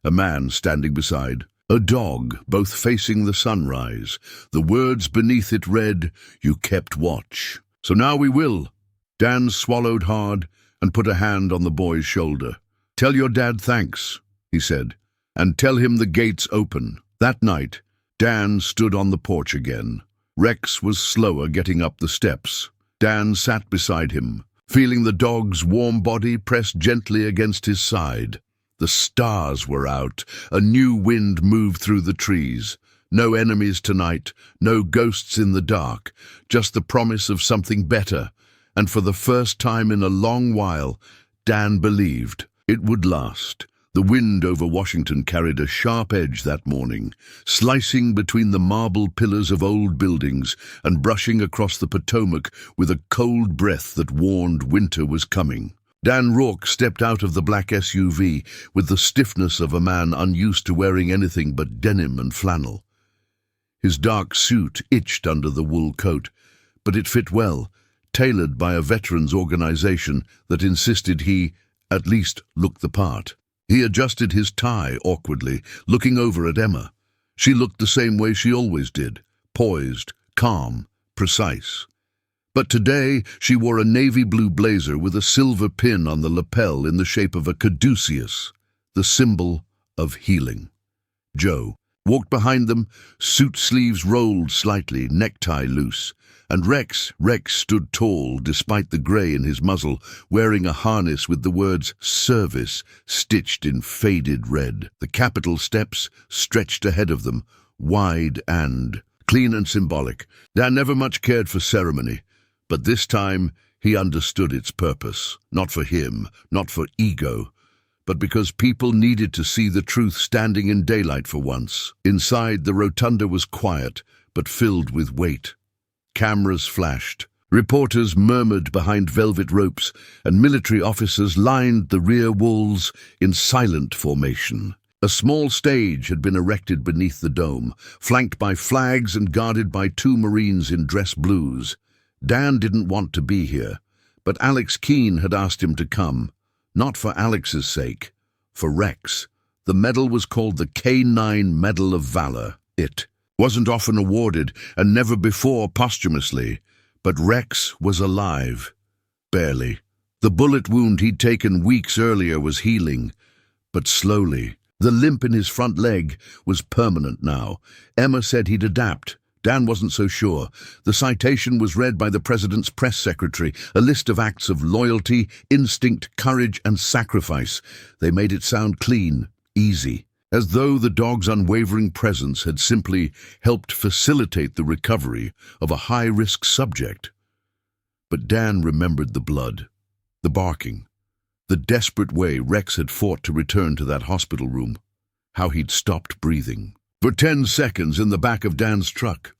A man standing beside, a dog, both facing the sunrise. The words beneath it read, "You kept watch. So now we will." Dan swallowed hard and put a hand on the boy's shoulder. "Tell your dad thanks," he said, "and tell him the gate's open." That night, Dan stood on the porch again. Rex was slower getting up the steps. Dan sat beside him, feeling the dog's warm body press gently against his side. The stars were out. A new wind moved through the trees. No enemies tonight, no ghosts in the dark, just the promise of something better. And for the first time in a long while, Dan believed it would last. The wind over Washington carried a sharp edge that morning, slicing between the marble pillars of old buildings and brushing across the Potomac with a cold breath that warned winter was coming. Dan Rourke stepped out of the black SUV with the stiffness of a man unused to wearing anything but denim and flannel. His dark suit itched under the wool coat, but it fit well, tailored by a veterans organization that insisted he, at least, look the part. He adjusted his tie awkwardly, looking over at Emma. She looked the same way she always did, poised, calm, precise. But today she wore a navy blue blazer with a silver pin on the lapel in the shape of a caduceus, the symbol of healing. Joe walked behind them, suit sleeves rolled slightly, necktie loose. And Rex stood tall despite the grey in his muzzle, wearing a harness with the words "Service" stitched in faded red. The Capitol steps stretched ahead of them, wide and clean and symbolic. Dan never much cared for ceremony, but this time he understood its purpose. Not for him, not for ego, but because people needed to see the truth standing in daylight for once. Inside, the rotunda was quiet, but filled with weight. Cameras flashed. Reporters murmured behind velvet ropes, and military officers lined the rear walls in silent formation. A small stage had been erected beneath the dome, flanked by flags and guarded by 2 Marines in dress blues. Dan didn't want to be here, but Alex Keene had asked him to come. Not for Alex's sake, for Rex. The medal was called the K9 Medal of Valor. It wasn't often awarded, and never before posthumously, but Rex was alive. Barely. The bullet wound he'd taken weeks earlier was healing, but slowly. The limp in his front leg was permanent now. Emma said he'd adapt. Dan wasn't so sure. The citation was read by the president's press secretary, a list of acts of loyalty, instinct, courage, and sacrifice. They made it sound clean, easy, as though the dog's unwavering presence had simply helped facilitate the recovery of a high-risk subject. But Dan remembered the blood, the barking, the desperate way Rex had fought to return to that hospital room, how he'd stopped breathing. For 10 seconds in the back of Dan's truck,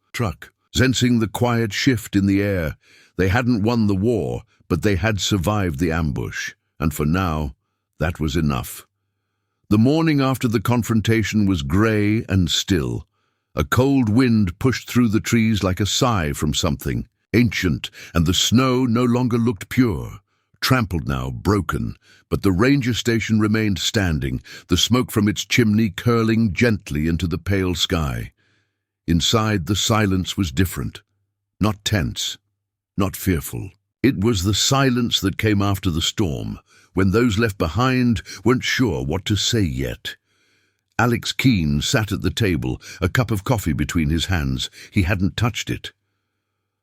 sensing the quiet shift in the air. They hadn't won the war, but they had survived the ambush, and for now, that was enough. The morning after the confrontation was grey and still. A cold wind pushed through the trees like a sigh from something ancient, and the snow no longer looked pure. Trampled now, broken, but the ranger station remained standing, the smoke from its chimney curling gently into the pale sky. Inside, the silence was different. Not tense, not fearful. It was the silence that came after the storm, when those left behind weren't sure what to say yet. Alex Keane sat at the table, a cup of coffee between his hands. He hadn't touched it.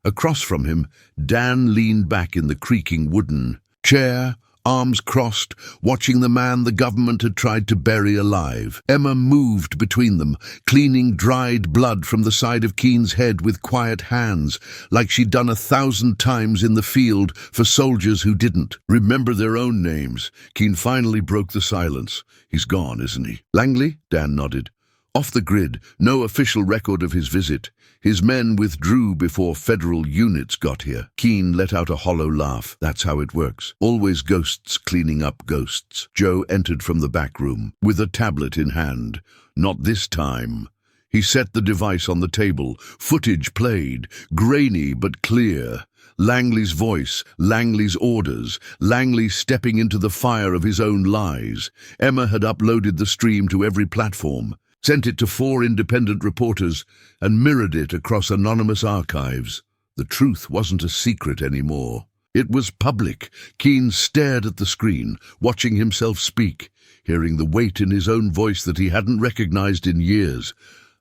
Across from him, Dan leaned back in the creaking wooden chair, arms crossed, watching the man the government had tried to bury alive. Emma moved between them, cleaning dried blood from the side of Keane's head with quiet hands, like she'd done 1,000 times in the field for soldiers who didn't remember their own names. Keane finally broke the silence. He's gone, isn't he? Langley? Dan nodded. Off the grid, no official record of his visit. His men withdrew before federal units got here. Keane let out a hollow laugh. That's how it works. Always ghosts cleaning up ghosts. Joe entered from the back room, with a tablet in hand. Not this time. He set the device on the table. Footage played, grainy but clear. Langley's voice, Langley's orders, Langley stepping into the fire of his own lies. Emma had uploaded the stream to every platform, sent it to 4 independent reporters, and mirrored it across anonymous archives. The truth wasn't a secret anymore. It was public. Keane stared at the screen, watching himself speak, hearing the weight in his own voice that he hadn't recognized in years.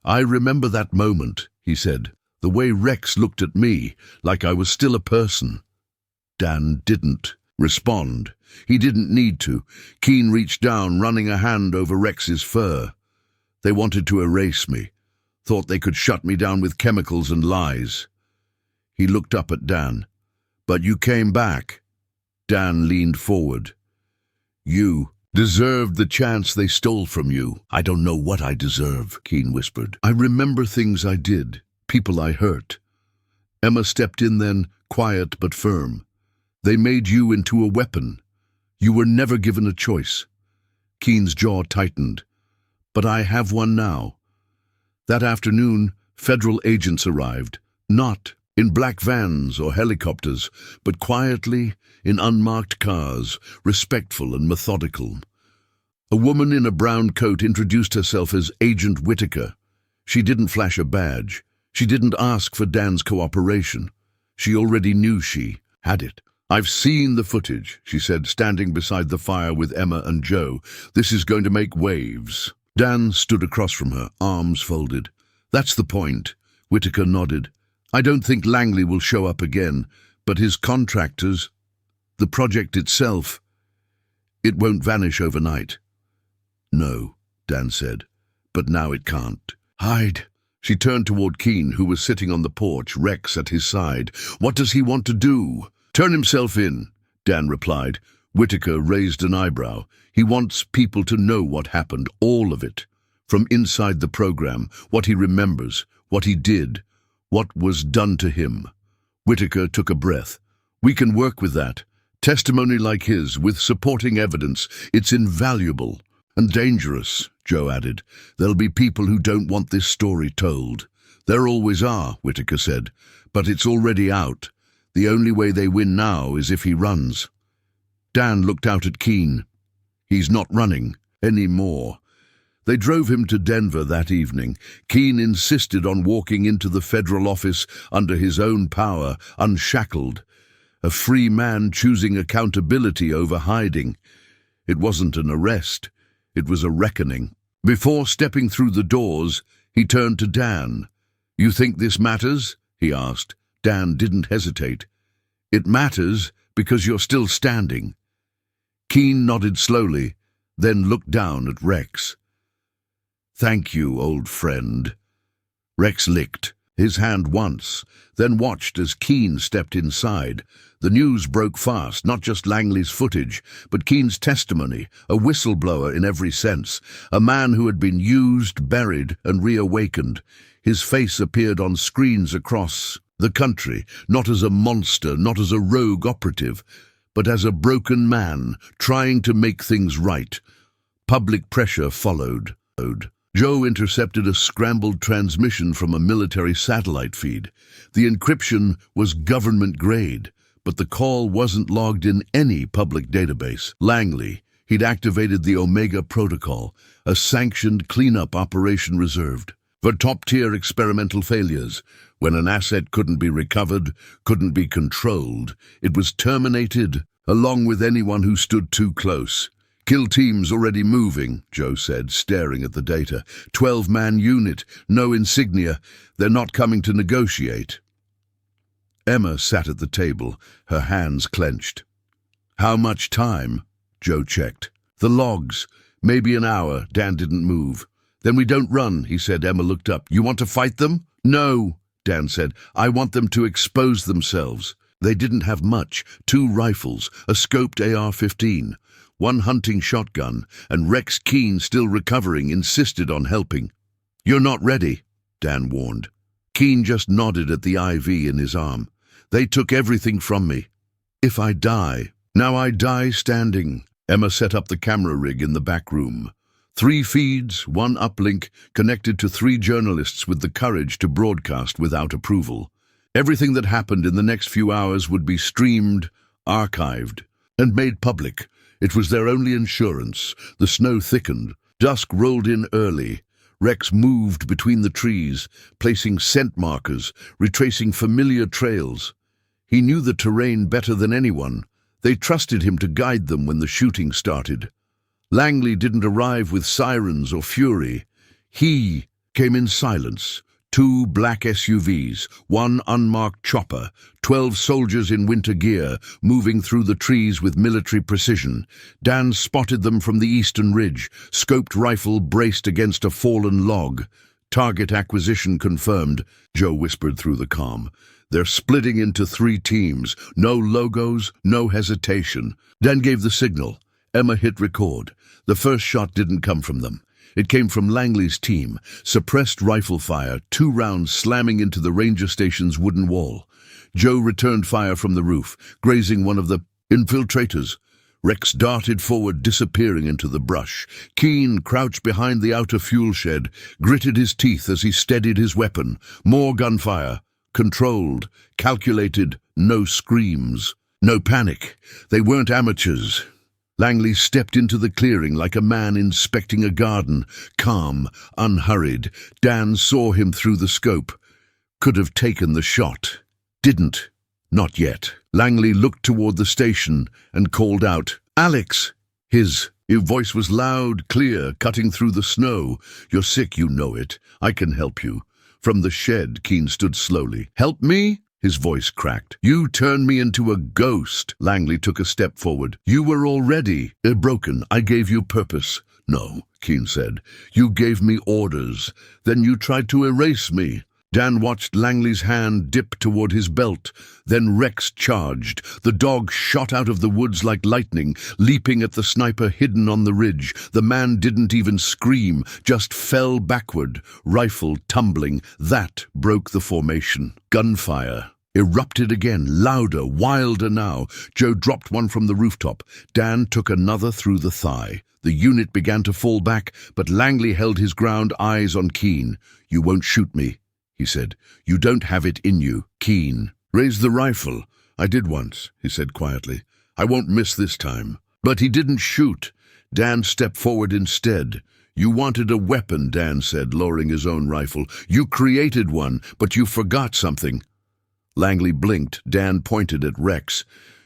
"I remember that moment," he said, "the way Rex looked at me, like I was still a person." Dan didn't respond. He didn't need to. Keane reached down, running a hand over Rex's fur. "They wanted to erase me, thought they could shut me down with chemicals and lies." He looked up at Dan. "But you came back." Dan leaned forward. "You deserved the chance they stole from you." "I don't know what I deserve," Keane whispered. "I remember things I did, people I hurt." Emma stepped in then, quiet but firm. "They made you into a weapon. You were never given a choice." Keane's jaw tightened. "But I have one now." That afternoon, federal agents arrived, not in black vans or helicopters, but quietly in unmarked cars, respectful and methodical. A woman in a brown coat introduced herself as Agent Whitaker. She didn't flash a badge. She didn't ask for Dan's cooperation. She already knew she had it. "I've seen the footage," she said, standing beside the fire with Emma and Joe. "This is going to make waves." Dan stood across from her, arms folded. "That's the point." Whitaker nodded. "I don't think Langley will show up again, but his contractors, the project itself, it won't vanish overnight." "No," Dan said, "but now it can't." "Hide." She turned toward Keane, who was sitting on the porch, Rex at his side. "What does he want to do?" "Turn himself in," Dan replied. Whitaker raised an eyebrow. "He wants people to know what happened, all of it. From inside the program, what he remembers, what he did, what was done to him." Whitaker took a breath. "We can work with that. Testimony like his, with supporting evidence, it's invaluable. And dangerous," Joe added. "There'll be people who don't want this story told." "There always are," Whitaker said. "But it's already out. The only way they win now is if he runs." Dan looked out at Keane. "He's not running anymore." They drove him to Denver that evening. Keane insisted on walking into the federal office under his own power, unshackled. A free man choosing accountability over hiding. It wasn't an arrest. It was a reckoning. Before stepping through the doors, he turned to Dan. "You think this matters?" he asked. Dan didn't hesitate. "It matters because you're still standing." Keane nodded slowly, then looked down at Rex. "Thank you, old friend." Rex licked his hand once, then watched as Keane stepped inside. The news broke fast, not just Langley's footage, but Keane's testimony, a whistleblower in every sense, a man who had been used, buried, and reawakened. His face appeared on screens across the country, not as a monster, not as a rogue operative, but as a broken man trying to make things right. Public pressure followed. Joe intercepted a scrambled transmission from a military satellite feed. The encryption was government-grade, but the call wasn't logged in any public database. Langley, he'd activated the Omega Protocol, a sanctioned cleanup operation reserved for top-tier experimental failures. When an asset couldn't be recovered, couldn't be controlled, it was terminated along with anyone who stood too close. Kill teams already moving, Joe said, staring at the data. 12-man unit, no insignia. They're not coming to negotiate. Emma sat at the table, her hands clenched. How much time? Joe checked. The logs. Maybe an hour. Dan didn't move. Then we don't run, he said. Emma looked up. You want to fight them? No, Dan said. I want them to expose themselves. They didn't have much. 2 rifles, a scoped AR-15. 1 hunting shotgun, and Rex Keene, still recovering, insisted on helping. You're not ready, Dan warned. Keene just nodded at the IV in his arm. They took everything from me. If I die, now I die standing. Emma set up the camera rig in the back room. 3 feeds, 1 uplink, connected to 3 journalists with the courage to broadcast without approval. Everything that happened in the next few hours would be streamed, archived, and made public. It was their only insurance. The snow thickened. Dusk rolled in early. Rex moved between the trees, placing scent markers, retracing familiar trails. He knew the terrain better than anyone. They trusted him to guide them when the shooting started. Langley didn't arrive with sirens or fury. He came in silence. 2 black SUVs, 1 unmarked chopper, 12 soldiers in winter gear, moving through the trees with military precision. Dan spotted them from the eastern ridge, scoped rifle braced against a fallen log. Target acquisition confirmed, Joe whispered through the comm. They're splitting into 3 teams. No logos, no hesitation. Dan gave the signal. Emma hit record. The first shot didn't come from them. It came from Langley's team. Suppressed rifle fire, 2 rounds slamming into the ranger station's wooden wall. Joe returned fire from the roof, grazing one of the infiltrators. Rex darted forward, disappearing into the brush. Keene crouched behind the outer fuel shed, gritted his teeth as he steadied his weapon. More gunfire. Controlled, calculated, no screams. No panic. They weren't amateurs. Langley stepped into the clearing like a man inspecting a garden, calm, unhurried. Dan saw him through the scope. Could have taken the shot. Didn't. Not yet. Langley looked toward the station and called out, "Alex!" His voice was loud, clear, cutting through the snow. "You're sick, you know it. I can help you." From the shed, Keene stood slowly. "Help me?" His voice cracked. "You turned me into a ghost." Langley took a step forward. "You were already broken. I gave you purpose." "No," Keene said. "You gave me orders. Then you tried to erase me." Dan watched Langley's hand dip toward his belt. Then Rex charged. The dog shot out of the woods like lightning, leaping at the sniper hidden on the ridge. The man didn't even scream, just fell backward, rifle tumbling. That broke the formation. Gunfire erupted again, louder, wilder now. Joe dropped one from the rooftop. Dan took another through the thigh. The unit began to fall back, but Langley held his ground, eyes on Keene. "You won't shoot me," he said. "You don't have it in you." Keene raised the rifle. "I did once," he said quietly. "I won't miss this time." But he didn't shoot. Dan stepped forward instead. "You wanted a weapon," Dan said, lowering his own rifle. "You created one, but you forgot something." Langley blinked. Dan pointed at Rex.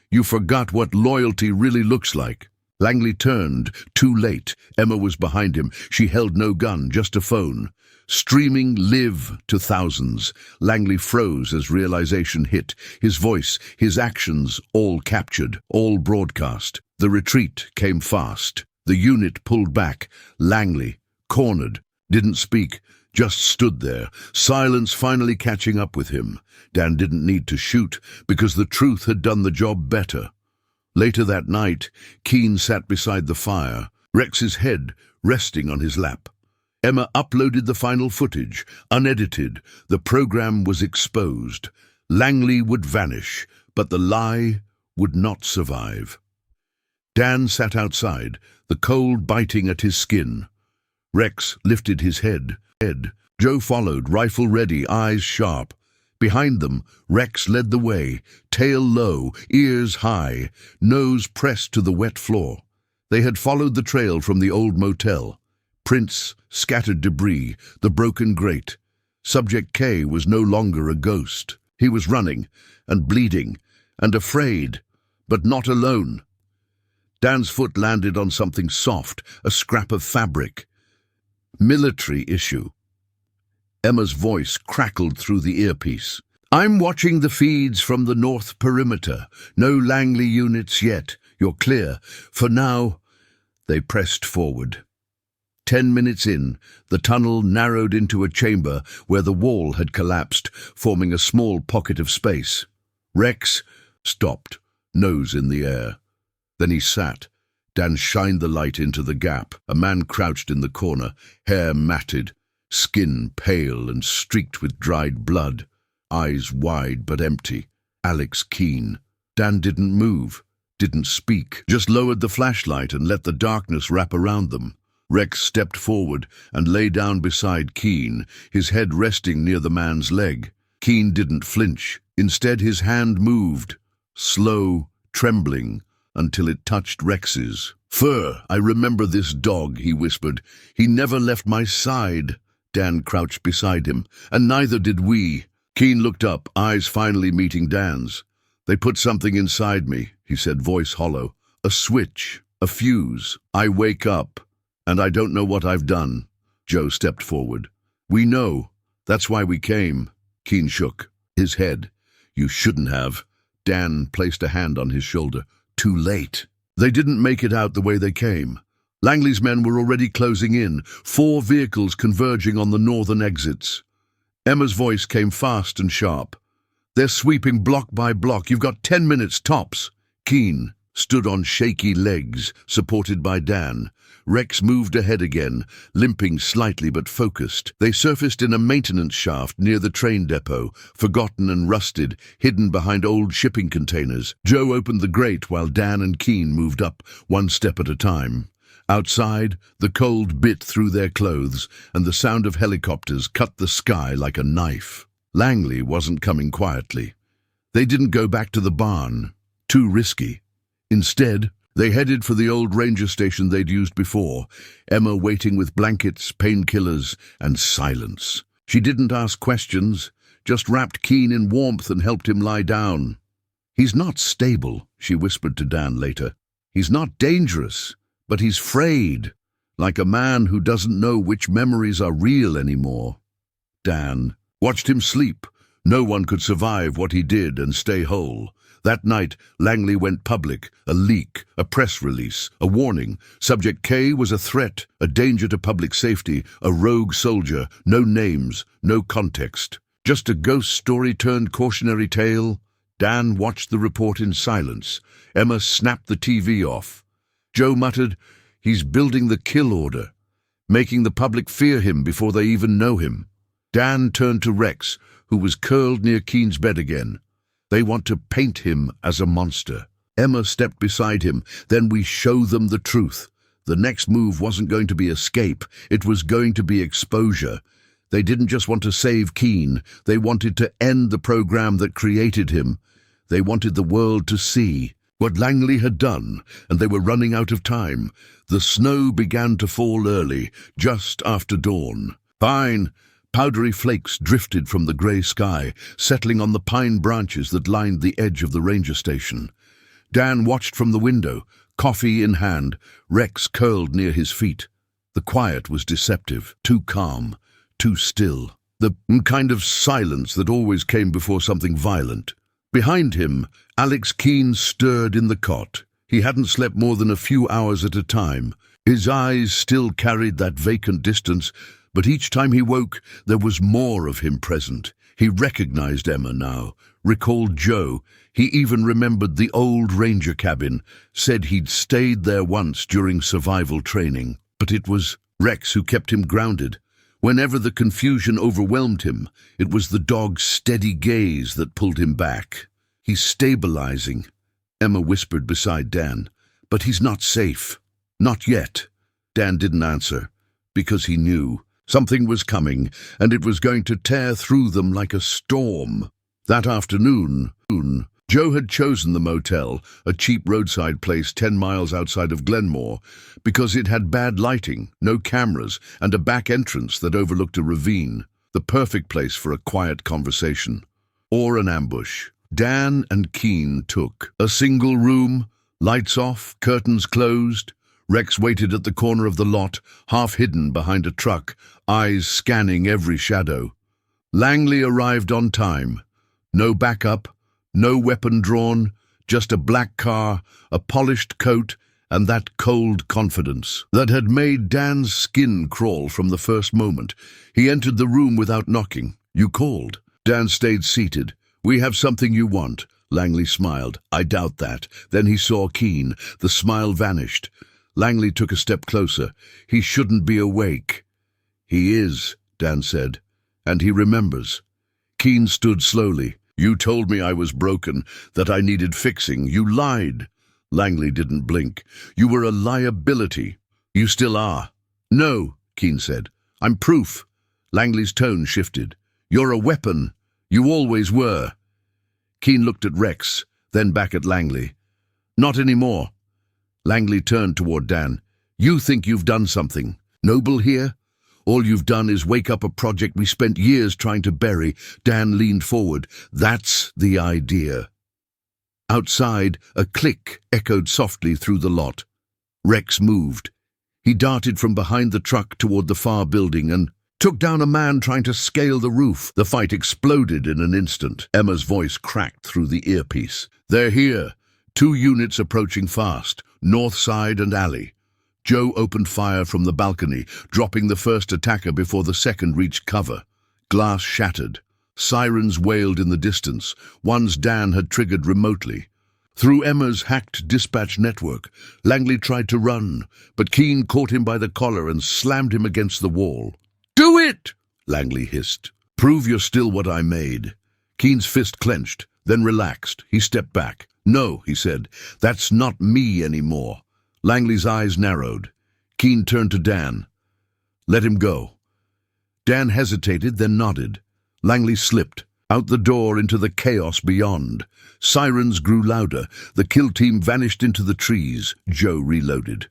"You forgot what loyalty really looks like." Langley turned, too late. Emma was behind him. She held no gun, just a phone. Streaming live to thousands. Langley froze as realization hit. His voice, his actions, all captured, all broadcast. The retreat came fast. The unit pulled back. Langley, cornered, didn't speak, just stood there, silence finally catching up with him. Dan didn't need to shoot, because the truth had done the job better. Later that night, Keene sat beside the fire, Rex's head resting on his lap. Emma uploaded the final footage, unedited. The program was exposed. Langley would vanish, but the lie would not survive. Dan sat outside, the cold biting at his skin. Rex lifted his head. Joe followed, rifle ready, eyes sharp. Behind them, Rex led the way, tail low, ears high, nose pressed to the wet floor. They had followed the trail from the old motel. Prints, scattered debris, the broken grate. Subject K was no longer a ghost. He was running, and bleeding, and afraid, but not alone. Dan's foot landed on something soft, a scrap of fabric. Military issue. Emma's voice crackled through the earpiece. I'm watching the feeds from the north perimeter. No Langley units yet. You're clear. For now. They pressed forward. 10 minutes in, the tunnel narrowed into a chamber where the wall had collapsed, forming a small pocket of space. Rex stopped, nose in the air. Then he sat. Dan shined the light into the gap. A man crouched in the corner, hair matted, skin pale and streaked with dried blood, eyes wide but empty. Alex Keene. Dan didn't move, didn't speak, just lowered the flashlight and let the darkness wrap around them. Rex stepped forward and lay down beside Keene, his head resting near the man's leg. Keene didn't flinch. Instead, his hand moved, slow, trembling, until it touched Rex's. Fur, I remember this dog, he whispered. He never left my side. Dan crouched beside him, and neither did we. Keene looked up, eyes finally meeting Dan's. They put something inside me, he said, voice hollow. A switch, a fuse. I wake up, and I don't know what I've done. Joe stepped forward. We know. That's why we came. Keene shook his head. You shouldn't have. Dan placed a hand on his shoulder. Too late. They didn't make it out the way they came. Langley's men were already closing in, 4 vehicles converging on the northern exits. Emma's voice came fast and sharp. They're sweeping block by block. You've got 10 minutes tops. Keene stood on shaky legs, supported by Dan. Rex moved ahead again, limping slightly but focused. They surfaced in a maintenance shaft near the train depot, forgotten and rusted, hidden behind old shipping containers. Joe opened the grate while Dan and Keene moved up, one step at a time. Outside, the cold bit through their clothes, and the sound of helicopters cut the sky like a knife. Langley wasn't coming quietly. They didn't go back to the barn. Too risky. Instead, they headed for the old ranger station they'd used before, Emma waiting with blankets, painkillers, and silence. She didn't ask questions, just wrapped Keene in warmth and helped him lie down. He's not stable, she whispered to Dan later. He's not dangerous, but he's frayed, like a man who doesn't know which memories are real anymore. Dan watched him sleep. No one could survive what he did and stay whole. That night, Langley went public, a leak, a press release, a warning. Subject K was a threat, a danger to public safety, a rogue soldier, no names, no context. Just a ghost story turned cautionary tale. Dan watched the report in silence. Emma snapped the TV off. Joe muttered, he's building the kill order, making the public fear him before they even know him. Dan turned to Rex, who was curled near Keene's bed again. They want to paint him as a monster. Emma stepped beside him. Then we show them the truth. The next move wasn't going to be escape. It was going to be exposure. They didn't just want to save Keene. They wanted to end the program that created him. They wanted the world to see what Langley had done, and they were running out of time. The snow began to fall early, just after dawn. Fine. Powdery flakes drifted from the grey sky, settling on the pine branches that lined the edge of the ranger station. Dan watched from the window, coffee in hand, Rex curled near his feet. The quiet was deceptive, too calm, too still. The kind of silence that always came before something violent. Behind him, Alex Keene stirred in the cot. He hadn't slept more than a few hours at a time. His eyes still carried that vacant distance, but each time he woke, there was more of him present. He recognized Emma now, recalled Joe. He even remembered the old ranger cabin, said he'd stayed there once during survival training. But it was Rex who kept him grounded. Whenever the confusion overwhelmed him, it was the dog's steady gaze that pulled him back. He's stabilizing, Emma whispered beside Dan. But he's not safe. Not yet. Dan didn't answer, because he knew. Something was coming, and it was going to tear through them like a storm. That afternoon, Joe had chosen the motel, a cheap roadside place 10 miles outside of Glenmore, because it had bad lighting, no cameras, and a back entrance that overlooked a ravine. The perfect place for a quiet conversation. Or an ambush. Dan and Keane took. A single room, lights off, curtains closed. Rex waited at the corner of the lot, half hidden behind a truck, eyes scanning every shadow. Langley arrived on time. No backup, no weapon drawn, just a black car, a polished coat, and that cold confidence that had made Dan's skin crawl from the first moment. He entered the room without knocking. "You called." Dan stayed seated. "We have something you want." Langley smiled. "I doubt that." Then he saw Keane. The smile vanished. Langley took a step closer. "He shouldn't be awake." "He is," Dan said, "and he remembers." Keane stood slowly. "You told me I was broken, that I needed fixing. You lied." Langley didn't blink. "You were a liability." "You still are." "No," Keane said. "I'm proof." Langley's tone shifted. "You're a weapon. You always were." Keane looked at Rex, then back at Langley. "Not anymore." Langley turned toward Dan. "You think you've done something noble here? All you've done is wake up a project we spent years trying to bury." Dan leaned forward. "That's the idea." Outside, a click echoed softly through the lot. Rex moved. He darted from behind the truck toward the far building and took down a man trying to scale the roof. The fight exploded in an instant. Emma's voice cracked through the earpiece. "They're here. 2 units approaching fast, north side and alley." Joe opened fire from the balcony, dropping the first attacker before the second reached cover. Glass shattered. Sirens wailed in the distance, ones Dan had triggered remotely. Through Emma's hacked dispatch network, Langley tried to run, but Keane caught him by the collar and slammed him against the wall. "Do it!" Langley hissed. "Prove you're still what I made." Keane's fist clenched, then relaxed. He stepped back. "No," he said, "that's not me anymore." Langley's eyes narrowed. Keane turned to Dan. "Let him go." Dan hesitated, then nodded. Langley slipped, out the door into the chaos beyond. Sirens grew louder. The kill team vanished into the trees. Joe reloaded.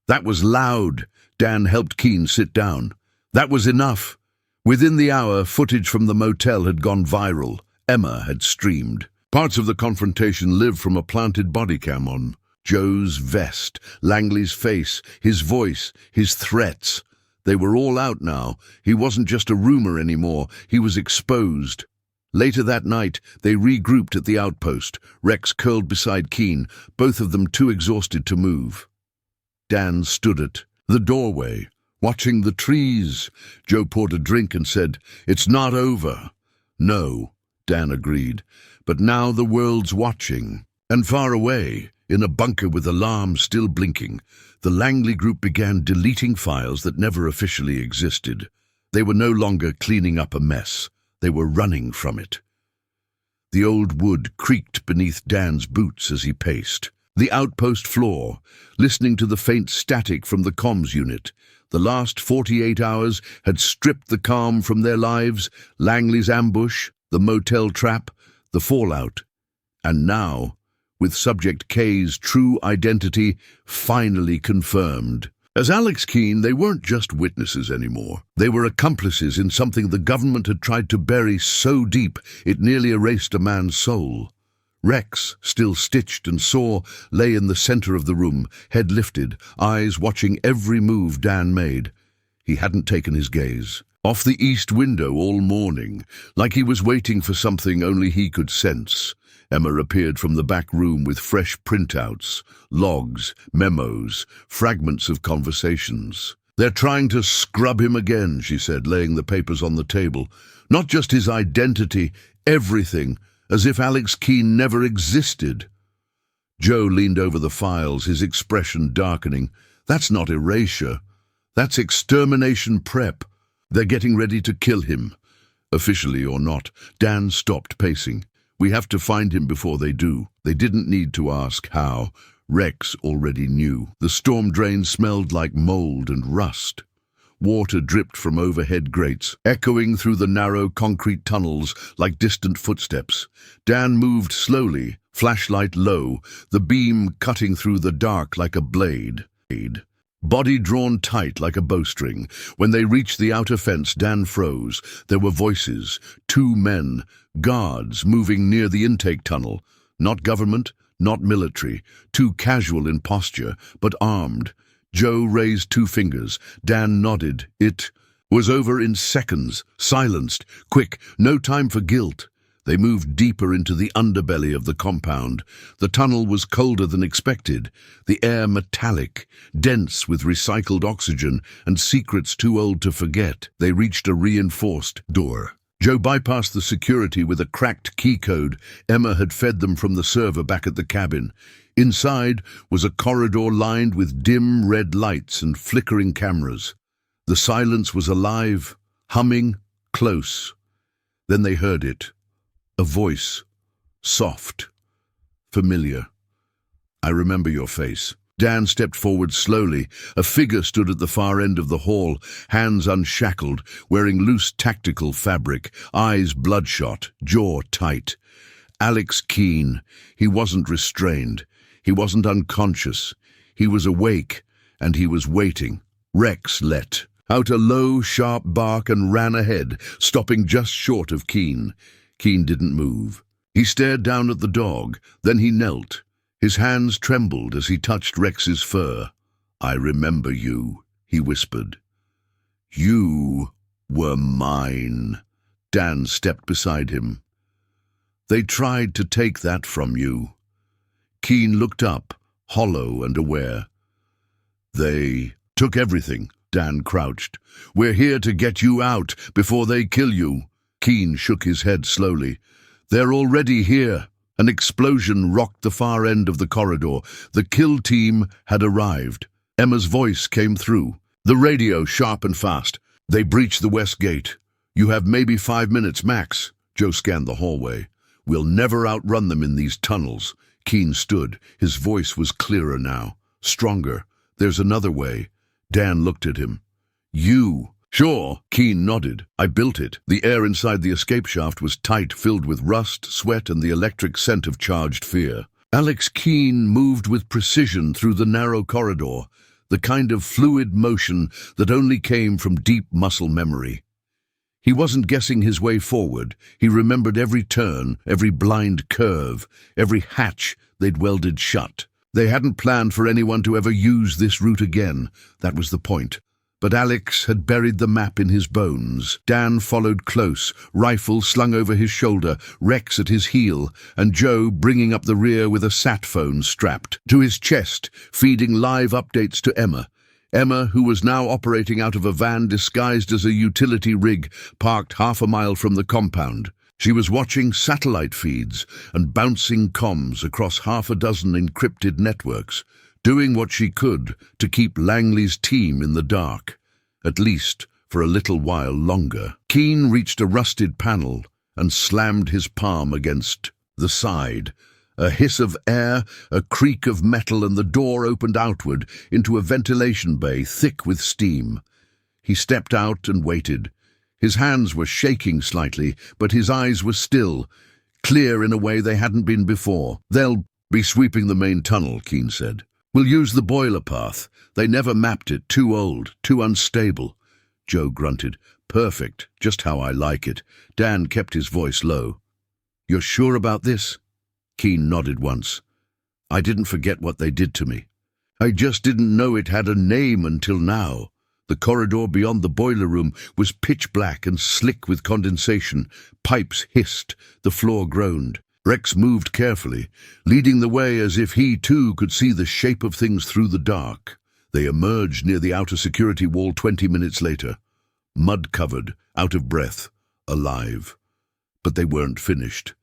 "That was loud." Dan helped Keane sit down. "That was enough." Within the hour, footage from the motel had gone viral. Emma had streamed. Parts of the confrontation lived from a planted body cam on Joe's vest, Langley's face, his voice, his threats. They were all out now. He wasn't just a rumor anymore. He was exposed. Later that night, they regrouped at the outpost, Rex curled beside Keane, both of them too exhausted to move. Dan stood at the doorway, watching the trees. Joe poured a drink and said, "It's not over." "No," Dan agreed, "but now the world's watching." And far away, in a bunker with alarms still blinking, the Langley group began deleting files that never officially existed. They were no longer cleaning up a mess. They were running from it. The old wood creaked beneath Dan's boots as he paced. The outpost floor, listening to the faint static from the comms unit. The last 48 hours had stripped the calm from their lives, Langley's ambush, the motel trap, the fallout. And now, with Subject K's true identity finally confirmed. As Alex Keane, they weren't just witnesses anymore. They were accomplices in something the government had tried to bury so deep it nearly erased a man's soul. Rex, still stitched and sore, lay in the center of the room, head lifted, eyes watching every move Dan made. He hadn't taken his gaze off the east window all morning, like he was waiting for something only he could sense. Emma appeared from the back room with fresh printouts, logs, memos, fragments of conversations. "They're trying to scrub him again," she said, laying the papers on the table. "Not just his identity, everything, as if Alex Keane never existed." Joe leaned over the files, his expression darkening. "That's not erasure. That's extermination prep. They're getting ready to kill him." Officially or not, Dan stopped pacing. "We have to find him before they do." They didn't need to ask how. Rex already knew. The storm drain smelled like mold and rust. Water dripped from overhead grates, echoing through the narrow concrete tunnels like distant footsteps. Dan moved slowly, flashlight low, the beam cutting through the dark like a blade. body drawn tight like a bowstring. When they reached the outer fence, Dan froze. There were voices, 2 men, guards moving near the intake tunnel. Not government, not military, too casual in posture, but armed. Joe raised 2 fingers. Dan nodded. It was over in seconds, silenced. Quick, no time for guilt. They moved deeper into the underbelly of the compound. The tunnel was colder than expected, the air metallic, dense with recycled oxygen and secrets too old to forget. They reached a reinforced door. Joe bypassed the security with a cracked key code Emma had fed them from the server back at the cabin. Inside was a corridor lined with dim red lights and flickering cameras. The silence was alive, humming, close. Then they heard it. A voice, soft, familiar. I remember your face. Dan stepped forward slowly. A figure stood at the far end of the hall, hands unshackled, wearing loose tactical fabric, eyes bloodshot, jaw tight. Alex Keene. He wasn't restrained. He wasn't unconscious. He was awake, and he was waiting. Rex let out a low, sharp bark and ran ahead, stopping just short of Keene. Keene didn't move. He stared down at the dog, then he knelt. His hands trembled as he touched Rex's fur. I remember you, he whispered. You were mine. Dan stepped beside him. They tried to take that from you. Keene looked up, hollow and aware. They took everything, Dan crouched. We're here to get you out before they kill you. Keene shook his head slowly. They're already here. An explosion rocked the far end of the corridor. The kill team had arrived. Emma's voice came through, the radio sharp and fast. They breached the west gate. You have maybe 5 minutes max. Joe scanned the hallway. We'll never outrun them in these tunnels. Keene stood. His voice was clearer now, stronger. There's another way. Dan looked at him. You. Sure, Keene nodded. I built it. The air inside the escape shaft was tight, filled with rust, sweat, and the electric scent of charged fear. Alex Keene moved with precision through the narrow corridor, the kind of fluid motion that only came from deep muscle memory. He wasn't guessing his way forward. He remembered every turn, every blind curve, every hatch they'd welded shut. They hadn't planned for anyone to ever use this route again. That was the point. But Alex had buried the map in his bones. Dan followed close, rifle slung over his shoulder, Rex at his heel, and Joe bringing up the rear with a sat phone strapped to his chest, feeding live updates to Emma. Emma, who was now operating out of a van disguised as a utility rig parked half a mile from the compound. She was watching satellite feeds and bouncing comms across half a dozen encrypted networks, doing what she could to keep Langley's team in the dark, at least for a little while longer. Keene reached a rusted panel and slammed his palm against the side. A hiss of air, a creak of metal, and the door opened outward into a ventilation bay thick with steam. He stepped out and waited. His hands were shaking slightly, but his eyes were still, clear in a way they hadn't been before. They'll be sweeping the main tunnel, Keene said. We'll use the boiler path. They never mapped it. Too old, too unstable. Joe grunted. Perfect, just how I like it. Dan kept his voice low. You're sure about this? Keene nodded once. I didn't forget what they did to me. I just didn't know it had a name until now. The corridor beyond the boiler room was pitch black and slick with condensation. Pipes hissed. The floor groaned. Rex moved carefully, leading the way as if he too could see the shape of things through the dark. They emerged near the outer security wall 20 minutes later. Mud-covered, out of breath, alive. But they weren't finished.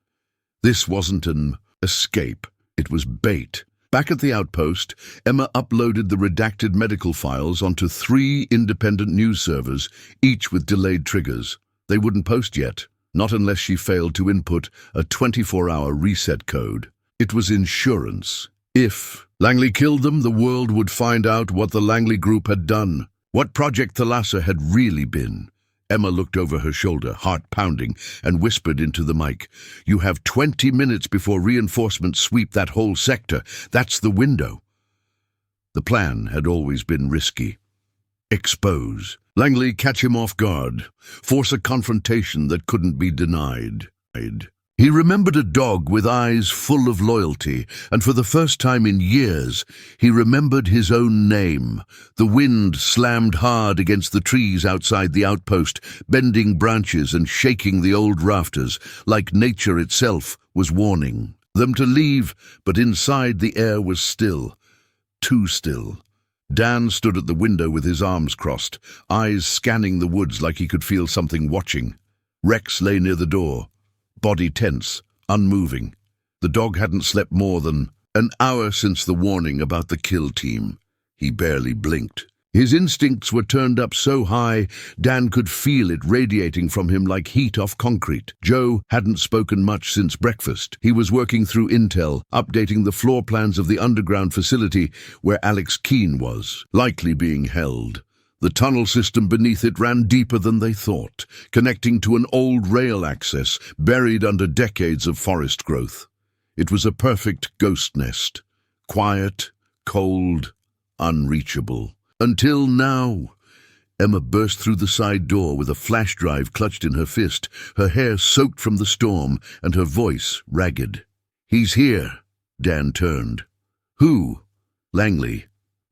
This wasn't an escape. It was bait. Back at the outpost, Emma uploaded the redacted medical files onto 3 independent news servers, each with delayed triggers. They wouldn't post yet, not unless she failed to input a 24-hour reset code. It was insurance. If Langley killed them, the world would find out what the Langley group had done, what Project Thalassa had really been. Emma looked over her shoulder, heart pounding, and whispered into the mic, You have 20 minutes before reinforcements sweep that whole sector. That's the window. The plan had always been risky. Expose. Langley catch him off guard. Force a confrontation that couldn't be denied. He remembered a dog with eyes full of loyalty, and for the first time in years, he remembered his own name. The wind slammed hard against the trees outside the outpost, bending branches and shaking the old rafters, like nature itself was warning them to leave, but inside the air was still. Too still. Dan stood at the window with his arms crossed, eyes scanning the woods like he could feel something watching. Rex lay near the door, body tense, unmoving. The dog hadn't slept more than an hour since the warning about the kill team. He barely blinked. His instincts were turned up so high, Dan could feel it radiating from him like heat off concrete. Joe hadn't spoken much since breakfast. He was working through intel, updating the floor plans of the underground facility where Alex Keene was, likely being held. The tunnel system beneath it ran deeper than they thought, connecting to an old rail access buried under decades of forest growth. It was a perfect ghost nest, quiet, cold, unreachable. Until now. Emma burst through the side door with a flash drive clutched in her fist, her hair soaked from the storm and her voice ragged. "He's here." Dan turned. "Who?" "Langley."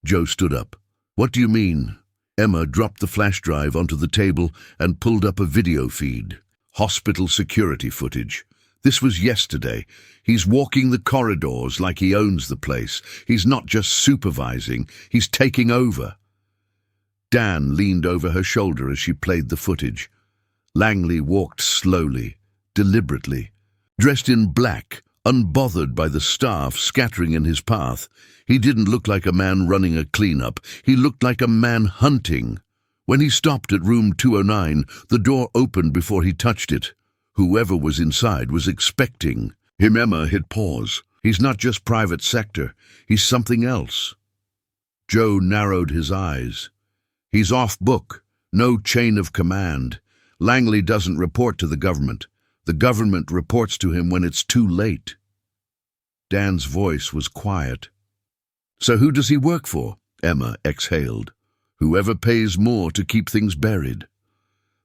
Joe stood up. "What do you mean?" Emma dropped the flash drive onto the table and pulled up a video feed. Hospital security footage. This was yesterday. He's walking the corridors like he owns the place. He's not just supervising, he's taking over. Dan leaned over her shoulder as she played the footage. Langley walked slowly, deliberately. Dressed in black, unbothered by the staff scattering in his path, he didn't look like a man running a cleanup. He looked like a man hunting. When he stopped at room 209, the door opened before he touched it. Whoever was inside was expecting him. Emma hit pause. He's not just private sector. He's something else. Joe narrowed his eyes. He's off book. No chain of command. Langley doesn't report to the government. The government reports to him when it's too late. Dan's voice was quiet. "So who does he work for?" Emma exhaled. "Whoever pays more to keep things buried."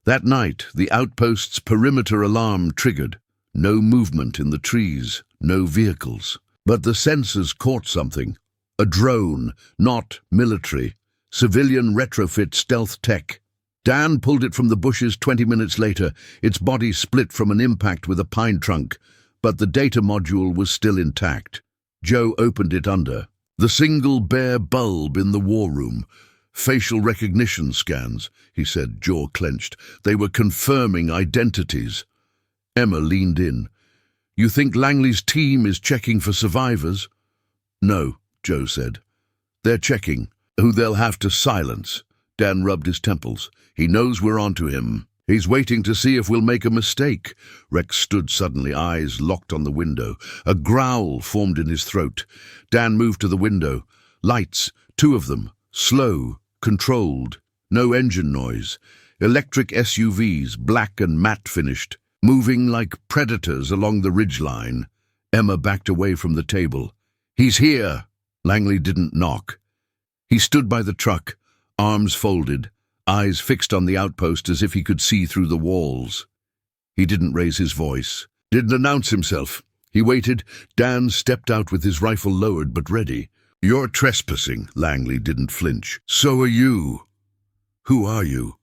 That night, the outpost's perimeter alarm triggered. No movement in the trees, no vehicles. But the sensors caught something. A drone, not military. Civilian retrofit stealth tech. Dan pulled it from the bushes 20 minutes later, its body split from an impact with a pine trunk, but the data module was still intact. Joe opened it under. The single bare bulb in the war room. "Facial recognition scans," he said, jaw clenched. They were confirming identities. Emma leaned in. "You think Langley's team is checking for survivors?" "No," Joe said. "They're checking who they'll have to silence." Dan rubbed his temples. "He knows we're onto him. He's waiting to see if we'll make a mistake." Rex stood suddenly, eyes locked on the window. A growl formed in his throat. Dan moved to the window. Lights, 2 of them, slow, controlled, no engine noise. Electric SUVs, black and matte-finished, moving like predators along the ridgeline. Emma backed away from the table. "He's here." Langley didn't knock. He stood by the truck, arms folded, eyes fixed on the outpost as if he could see through the walls. He didn't raise his voice, didn't announce himself. He waited. Dan stepped out with his rifle lowered but ready. "You're trespassing." Langley didn't flinch. "So are you." "Who are you?"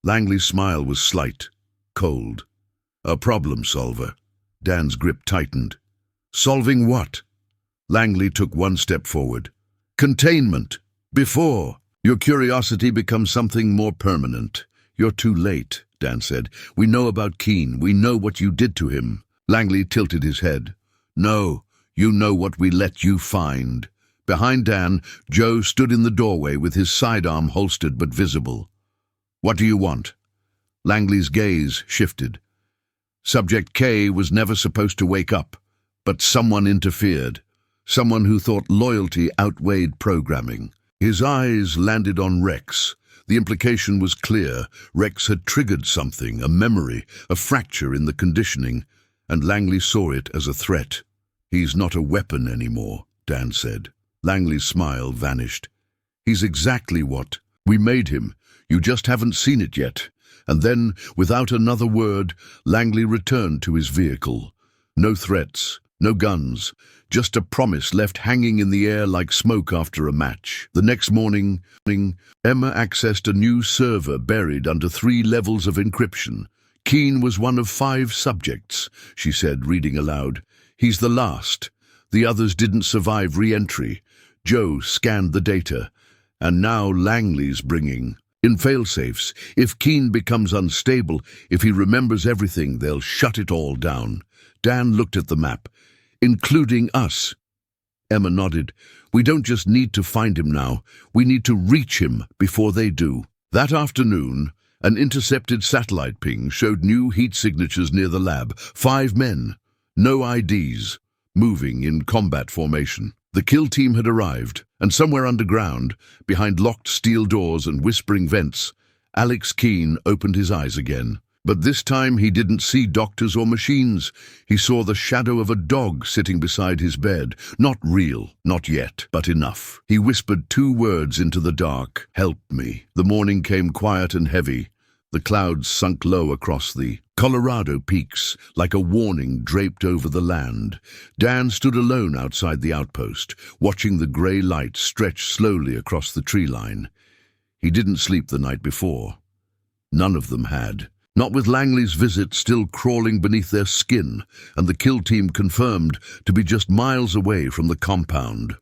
Langley's smile was slight, cold. "A problem solver." Dan's grip tightened. "Solving what?" Langley took 1 step forward. "Containment. Before. Your curiosity becomes something more permanent." "You're too late," Dan said. "We know about Keene. We know what you did to him." Langley tilted his head. "No, you know what we let you find." Behind Dan, Joe stood in the doorway with his sidearm holstered but visible. "What do you want?" Langley's gaze shifted. Subject K was never supposed to wake up, but someone interfered. Someone who thought loyalty outweighed programming. His eyes landed on Rex. The implication was clear. Rex had triggered something, a memory, a fracture in the conditioning, and Langley saw it as a threat. "He's not a weapon anymore," Dan said. Langley's smile vanished. He's exactly what we made him. You just haven't seen it yet. And then, without another word, Langley returned to his vehicle. No threats, no guns, just a promise left hanging in the air like smoke after a match. The next morning, Emma accessed a new server buried under 3 levels of encryption. Keane was one of 5 subjects, she said, reading aloud. He's the last. The others didn't survive re-entry. Joe scanned the data. And now Langley's bringing in failsafes. If Keane becomes unstable, if he remembers everything, they'll shut it all down. Dan looked at the map. Including us. Emma nodded. We don't just need to find him now. We need to reach him before they do. That afternoon, an intercepted satellite ping showed new heat signatures near the lab. 5 men. No IDs. Moving in combat formation. The kill team had arrived, and somewhere underground, behind locked steel doors and whispering vents, Alex Keane opened his eyes again. But this time he didn't see doctors or machines. He saw the shadow of a dog sitting beside his bed. Not real, not yet, but enough. He whispered 2 words into the dark. Help me. The morning came quiet and heavy. The clouds sunk low across the Colorado peaks, like a warning draped over the land. Dan stood alone outside the outpost, watching the grey light stretch slowly across the tree line. He didn't sleep the night before. None of them had. Not with Langley's visit still crawling beneath their skin, and the kill team confirmed to be just miles away from the compound.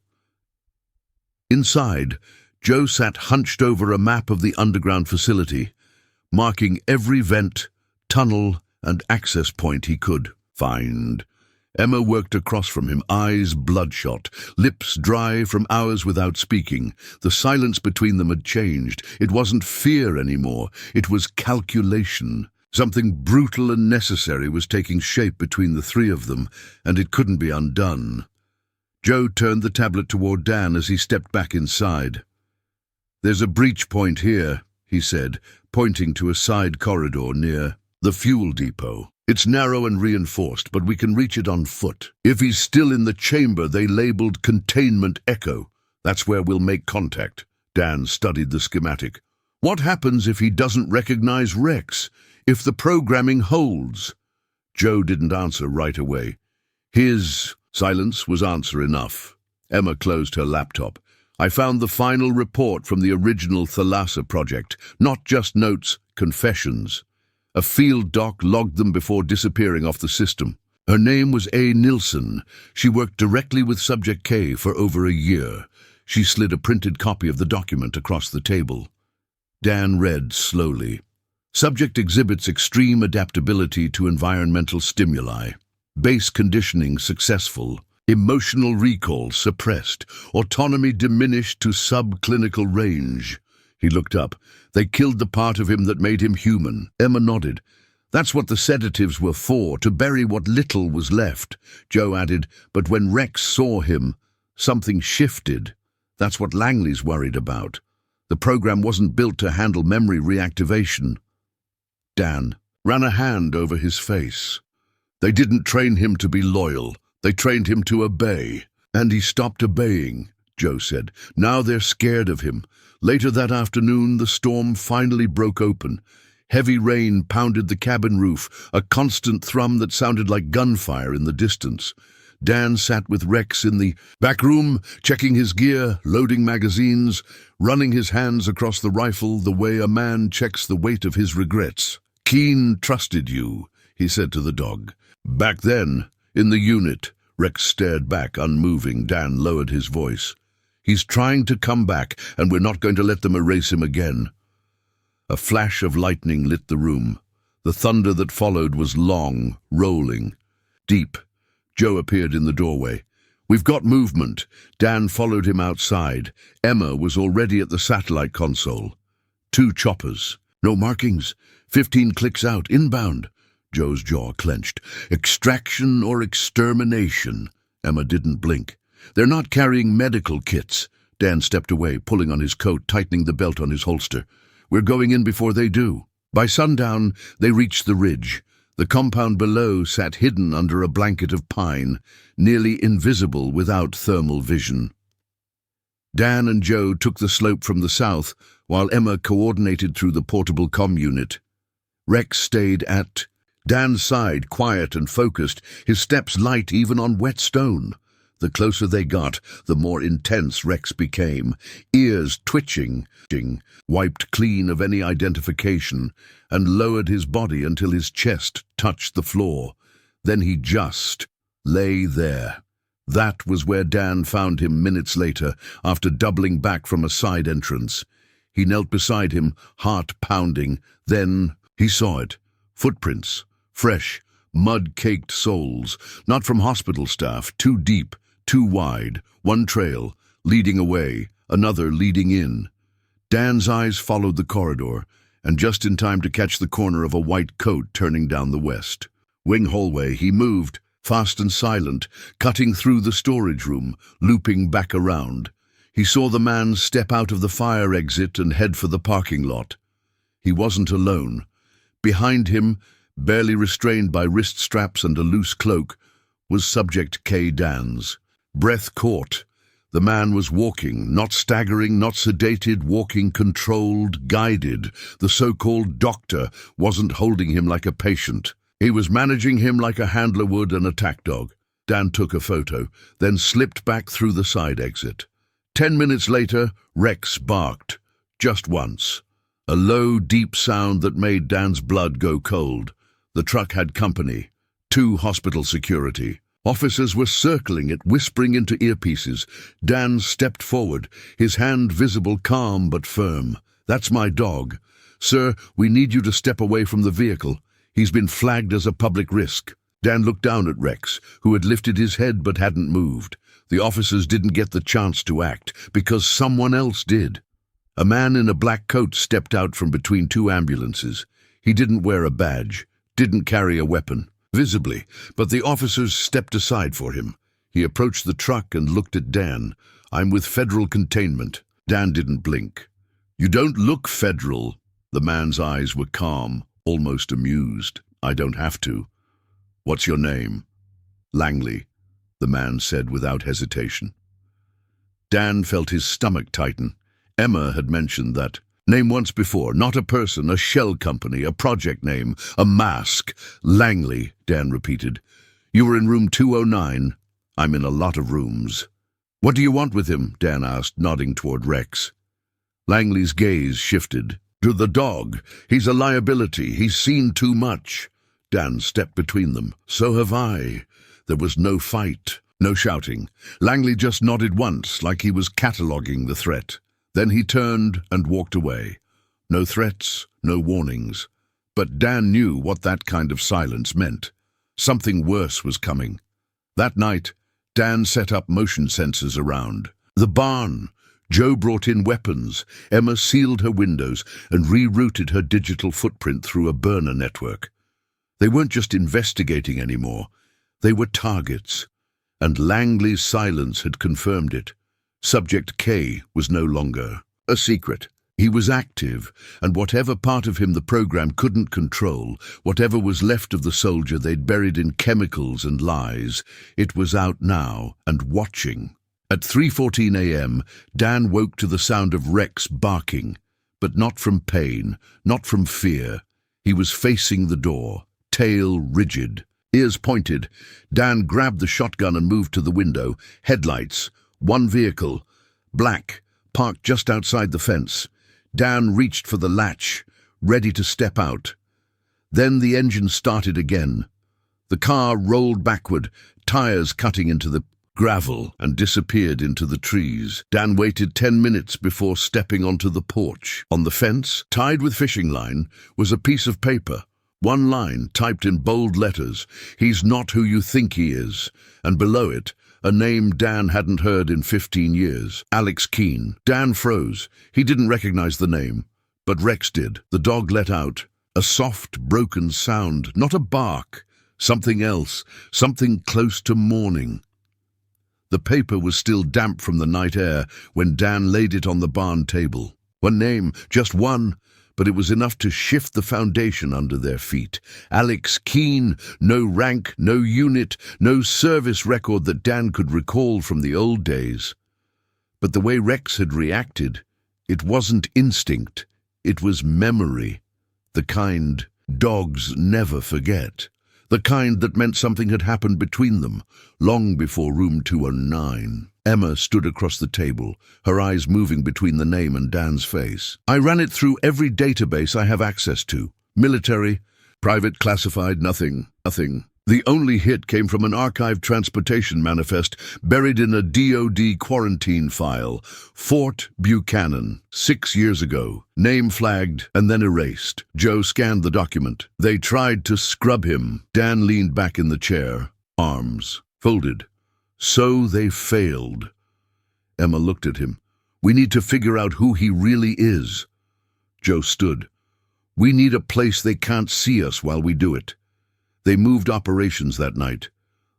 Inside, Joe sat hunched over a map of the underground facility, marking every vent, tunnel, and access point he could find. Emma worked across from him, eyes bloodshot, lips dry from hours without speaking. The silence between them had changed. It wasn't fear anymore. It was calculation. Something brutal and necessary was taking shape between the 3 of them, and it couldn't be undone. Joe turned the tablet toward Dan as he stepped back inside. There's a breach point here, he said, pointing to a side corridor near the fuel depot. It's narrow and reinforced, but we can reach it on foot. If he's still in the chamber they labeled Containment Echo, that's where we'll make contact. Dan studied the schematic. What happens if he doesn't recognize Rex? If the programming holds? Joe didn't answer right away. His silence was answer enough. Emma closed her laptop. I found the final report from the original Thalassa project, not just notes, confessions. A field doc logged them before disappearing off the system. Her name was A. Nilsson. She worked directly with Subject K for over a year. She slid a printed copy of the document across the table. Dan read slowly. Subject exhibits extreme adaptability to environmental stimuli. Base conditioning successful. Emotional recall suppressed. Autonomy diminished to subclinical range. He looked up. They killed the part of him that made him human. Emma nodded. That's what the sedatives were for, to bury what little was left. Joe added, but when Rex saw him, something shifted. That's what Langley's worried about. The program wasn't built to handle memory reactivation. Dan ran a hand over his face. They didn't train him to be loyal. They trained him to obey. And he stopped obeying, Joe said. Now they're scared of him. Later that afternoon, the storm finally broke open. Heavy rain pounded the cabin roof, a constant thrum that sounded like gunfire in the distance. Dan sat with Rex in the back room, checking his gear, loading magazines, running his hands across the rifle the way a man checks the weight of his regrets. Keane trusted you, he said to the dog. Back then, in the unit. Rex stared back, unmoving. Dan lowered his voice. He's trying to come back, and we're not going to let them erase him again. A flash of lightning lit the room. The thunder that followed was long, rolling, deep. Joe appeared in the doorway. We've got movement. Dan followed him outside. Emma was already at the satellite console. 2 choppers. No markings. 15 clicks out, inbound. Joe's jaw clenched. Extraction or extermination? Emma didn't blink. They're not carrying medical kits. Dan stepped away, pulling on his coat, tightening the belt on his holster. We're going in before they do. By sundown, they reached the ridge. The compound below sat hidden under a blanket of pine, nearly invisible without thermal vision. Dan and Joe took the slope from the south, while Emma coordinated through the portable comm unit. Rex stayed at Dan's side, quiet and focused, his steps light even on wet stone. The closer they got, the more intense Rex became, ears twitching, wiped clean of any identification, and lowered his body until his chest touched the floor. Then he just lay there. That was where Dan found him minutes later, after doubling back from a side entrance. He knelt beside him, heart pounding. Then he saw it. Footprints. Fresh, mud-caked soles. Not from hospital staff. Too deep, too wide. One trail, leading away, another leading in. Dan's eyes followed the corridor, and just in time to catch the corner of a white coat turning down the west. Wing hallway, he moved, fast and silent, cutting through the storage room, looping back around. He saw the man step out of the fire exit and head for the parking lot. He wasn't alone. Behind him, barely restrained by wrist straps and a loose cloak, was Subject K. Dans. Breath caught. The man was walking, not staggering, not sedated, walking controlled, guided. The so-called doctor wasn't holding him like a patient. He was managing him like a handler would an attack dog. Dan took a photo, then slipped back through the side exit. 10 minutes later, Rex barked. Just once. A low, deep sound that made Dan's blood go cold. The truck had company. 2 hospital security. Officers were circling it, whispering into earpieces. Dan stepped forward, his hand visible, calm but firm. "That's my dog. Sir, we need you to step away from the vehicle. He's been flagged as a public risk." Dan looked down at Rex, who had lifted his head but hadn't moved. The officers didn't get the chance to act, because someone else did. A man in a black coat stepped out from between 2 ambulances. He didn't wear a badge, didn't carry a weapon, visibly, but the officers stepped aside for him. He approached the truck and looked at Dan. "I'm with federal containment." Dan didn't blink. "You don't look federal." The man's eyes were calm, almost amused. "I don't have to." "What's your name?" "Langley," the man said without hesitation. Dan felt his stomach tighten. Emma had mentioned that name once before, not a person, a shell company, a project name, a mask. "Langley," Dan repeated. "You were in room 209. I'm in a lot of rooms." "What do you want with him?" Dan asked, nodding toward Rex. Langley's gaze shifted. "To the dog. He's a liability. He's seen too much." Dan stepped between them. "So have I." There was no fight, no shouting. Langley just nodded once, like he was cataloguing the threat. Then he turned and walked away. No threats, no warnings. But Dan knew what that kind of silence meant. Something worse was coming. That night, Dan set up motion sensors around. The barn. Joe brought in weapons. Emma sealed her windows and rerouted her digital footprint through a burner network. They weren't just investigating anymore. They were targets. And Langley's silence had confirmed it. Subject K was no longer a secret. He was active, and whatever part of him the program couldn't control, whatever was left of the soldier they'd buried in chemicals and lies, it was out now and watching. At 3:14 a.m., Dan woke to the sound of Rex barking, but not from pain, not from fear. He was facing the door, tail rigid, ears pointed. Dan grabbed the shotgun and moved to the window. Headlights. One vehicle, black, parked just outside the fence. Dan reached for the latch, ready to step out. Then the engine started again. The car rolled backward, tires cutting into the gravel, and disappeared into the trees. Dan waited 10 minutes before stepping onto the porch. On the fence, tied with fishing line, was a piece of paper. One line, typed in bold letters, "He's not who you think he is," and below it, a name Dan hadn't heard in 15 years, Alex Keene. Dan froze. He didn't recognize the name, but Rex did. The dog let out a soft, broken sound, not a bark, something else, something close to mourning. The paper was still damp from the night air when Dan laid it on the barn table. One name, just one, but it was enough to shift the foundation under their feet. Alex Keene, no rank, no unit, no service record that Dan could recall from the old days. But the way Rex had reacted, it wasn't instinct, it was memory. The kind dogs never forget. The kind that meant something had happened between them, long before room 209. Emma stood across the table, her eyes moving between the name and Dan's face. I ran it through every database I have access to. Military, private, classified, nothing. The only hit came from an archived transportation manifest buried in a DoD quarantine file. Fort Buchanan, 6 years ago. Name flagged and then erased. Joe scanned the document. They tried to scrub him. Dan leaned back in the chair, arms folded. So they failed. Emma looked at him. We need to figure out who he really is. Joe stood. We need a place they can't see us while we do it. They moved operations that night.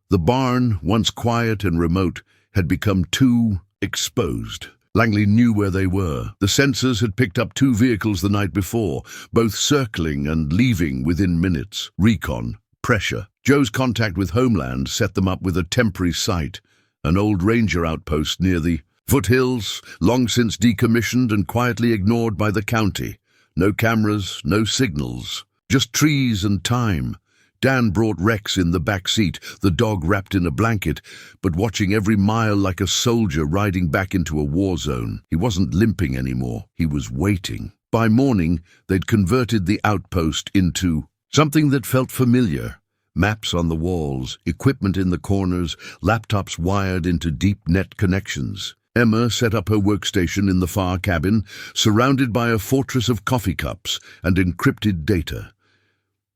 The barn, once quiet and remote, had become too exposed. Langley knew where they were. The sensors had picked up 2 vehicles the night before, both circling and leaving within minutes. Recon, pressure. Joe's contact with Homeland set them up with a temporary site, an old ranger outpost near the foothills, long since decommissioned and quietly ignored by the county. No cameras, no signals, just trees and time. Dan brought Rex in the back seat, the dog wrapped in a blanket, but watching every mile like a soldier riding back into a war zone. He wasn't limping anymore, he was waiting. By morning, they'd converted the outpost into something that felt familiar. Maps on the walls, equipment in the corners, laptops wired into deep net connections. Emma set up her workstation in the far cabin, surrounded by a fortress of coffee cups and encrypted data.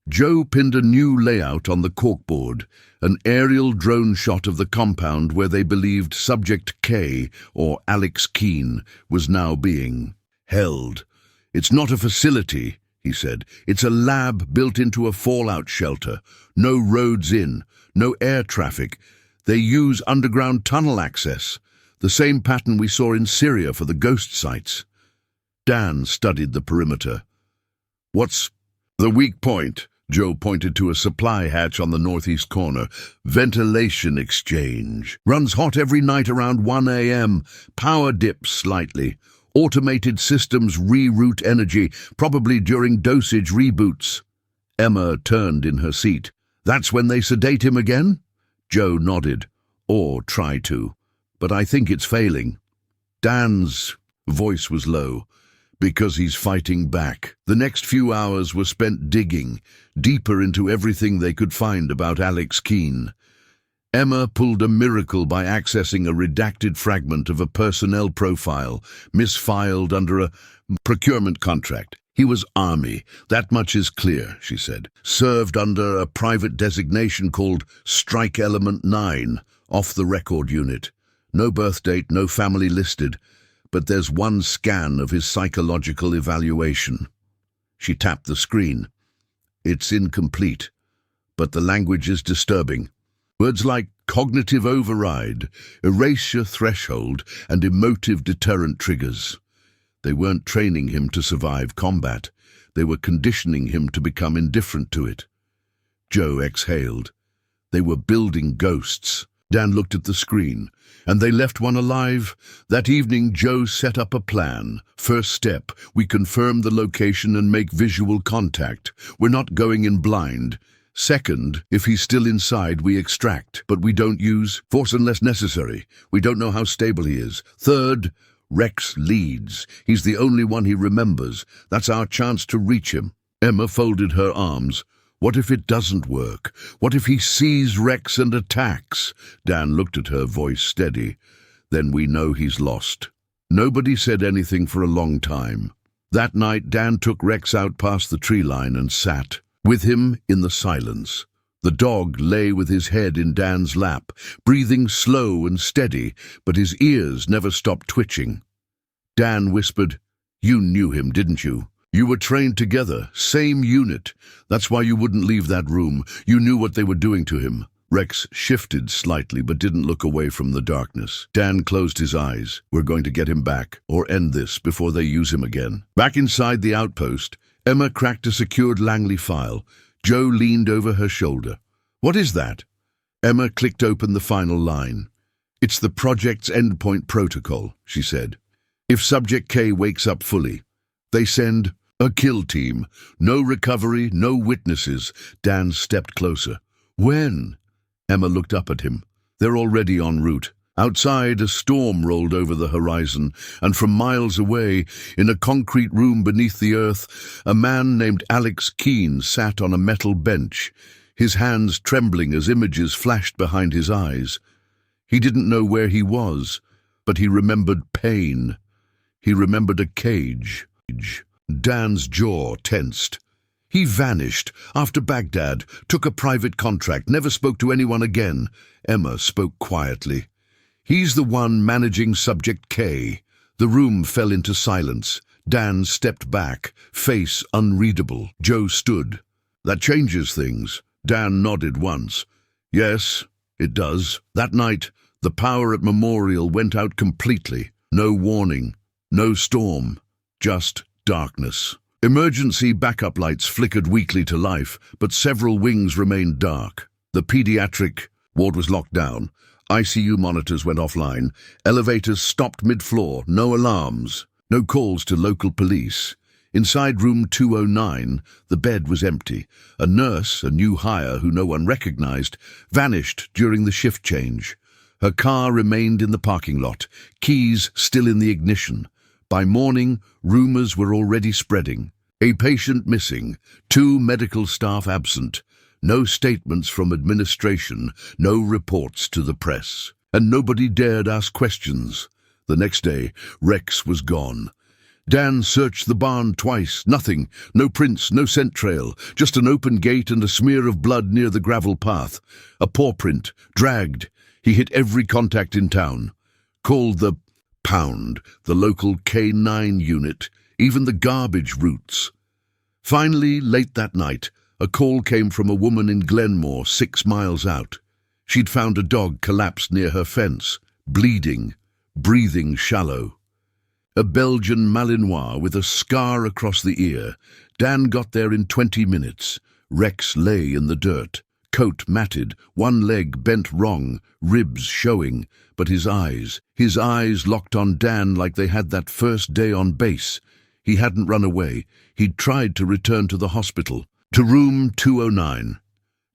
Joe pinned a new layout on the corkboard, an aerial drone shot of the compound where they believed Subject K, or Alex Keene, was now being held. It's not a facility, he said. It's a lab built into a fallout shelter. No roads in, no air traffic. They use underground tunnel access, the same pattern we saw in Syria for the ghost sites. Dan studied the perimeter. What's the weak point? Joe pointed to a supply hatch on the northeast corner. Ventilation exchange. Runs hot every night around 1 a.m. Power dips slightly. Automated systems reroute energy, probably during dosage reboots. Emma turned in her seat. That's when they sedate him again? Joe nodded. Or try to. But I think it's failing. Dan's voice was low. Because he's fighting back. The next few hours were spent digging, deeper into everything they could find about Alex Keene. Emma pulled a miracle by accessing a redacted fragment of a personnel profile, misfiled under a procurement contract. He was Army, that much is clear, she said. Served under a private designation called Strike Element 9, off-the-record unit. No birth date, no family listed. But there's one scan of his psychological evaluation. She tapped the screen. It's incomplete, but the language is disturbing. Words like cognitive override, erasure threshold, and emotive deterrent triggers. They weren't training him to survive combat. They were conditioning him to become indifferent to it. Joe exhaled. They were building ghosts. Dan looked at the screen. And they left one alive. That evening, Joe set up a plan. First step, we confirm the location and make visual contact. We're not going in blind. Second, if he's still inside, we extract, but we don't use force unless necessary. We don't know how stable he is. Third, Rex leads. He's the only one he remembers. That's our chance to reach him. Emma folded her arms. What if it doesn't work? What if he sees Rex and attacks? Dan looked at her, voice steady. Then we know he's lost. Nobody said anything for a long time. That night, Dan took Rex out past the tree line and sat with him in the silence. The dog lay with his head in Dan's lap, breathing slow and steady, but his ears never stopped twitching. Dan whispered, "You knew him, didn't you? You were trained together, same unit. That's why you wouldn't leave that room. You knew what they were doing to him." Rex shifted slightly but didn't look away from the darkness. Dan closed his eyes. We're going to get him back, or end this before they use him again. Back inside the outpost, Emma cracked a secured Langley file. Joe leaned over her shoulder. What is that? Emma clicked open the final line. It's the project's endpoint protocol, she said. If Subject K wakes up fully, they send a kill team. No recovery, no witnesses. Dan stepped closer. When? Emma looked up at him. They're already en route. Outside, a storm rolled over the horizon, and from miles away, in a concrete room beneath the earth, a man named Alex Keene sat on a metal bench, his hands trembling as images flashed behind his eyes. He didn't know where he was, but he remembered pain. He remembered a cage. Dan's jaw tensed. He vanished after Baghdad, took a private contract, never spoke to anyone again. Emma spoke quietly. He's the one managing Subject K. The room fell into silence. Dan stepped back, face unreadable. Joe stood. That changes things. Dan nodded once. Yes, it does. That night, the power at Memorial went out completely. No warning, no storm, just darkness. Emergency backup lights flickered weakly to life, but several wings remained dark. The pediatric ward was locked down. ICU monitors went offline. Elevators stopped mid-floor. No alarms. No calls to local police. Inside room 209, the bed was empty. A nurse, a new hire who no one recognized, vanished during the shift change. Her car remained in the parking lot, keys still in the ignition. By morning, rumors were already spreading. A patient missing, 2 medical staff absent. No statements from administration, no reports to the press. And nobody dared ask questions. The next day, Rex was gone. Dan searched the barn twice. Nothing. No prints, no scent trail. Just an open gate and a smear of blood near the gravel path. A paw print, dragged. He hit every contact in town. Called the Pound, the local K9 unit, even the garbage routes. Finally, late that night, a call came from a woman in Glenmore, 6 miles out. She'd found a dog collapsed near her fence, bleeding, breathing shallow. A Belgian Malinois with a scar across the ear. Dan got there in 20 minutes. Rex lay in the dirt, coat matted, one leg bent wrong, ribs showing, but his eyes locked on Dan like they had that first day on base. He hadn't run away. He'd tried to return to the hospital, to room 209.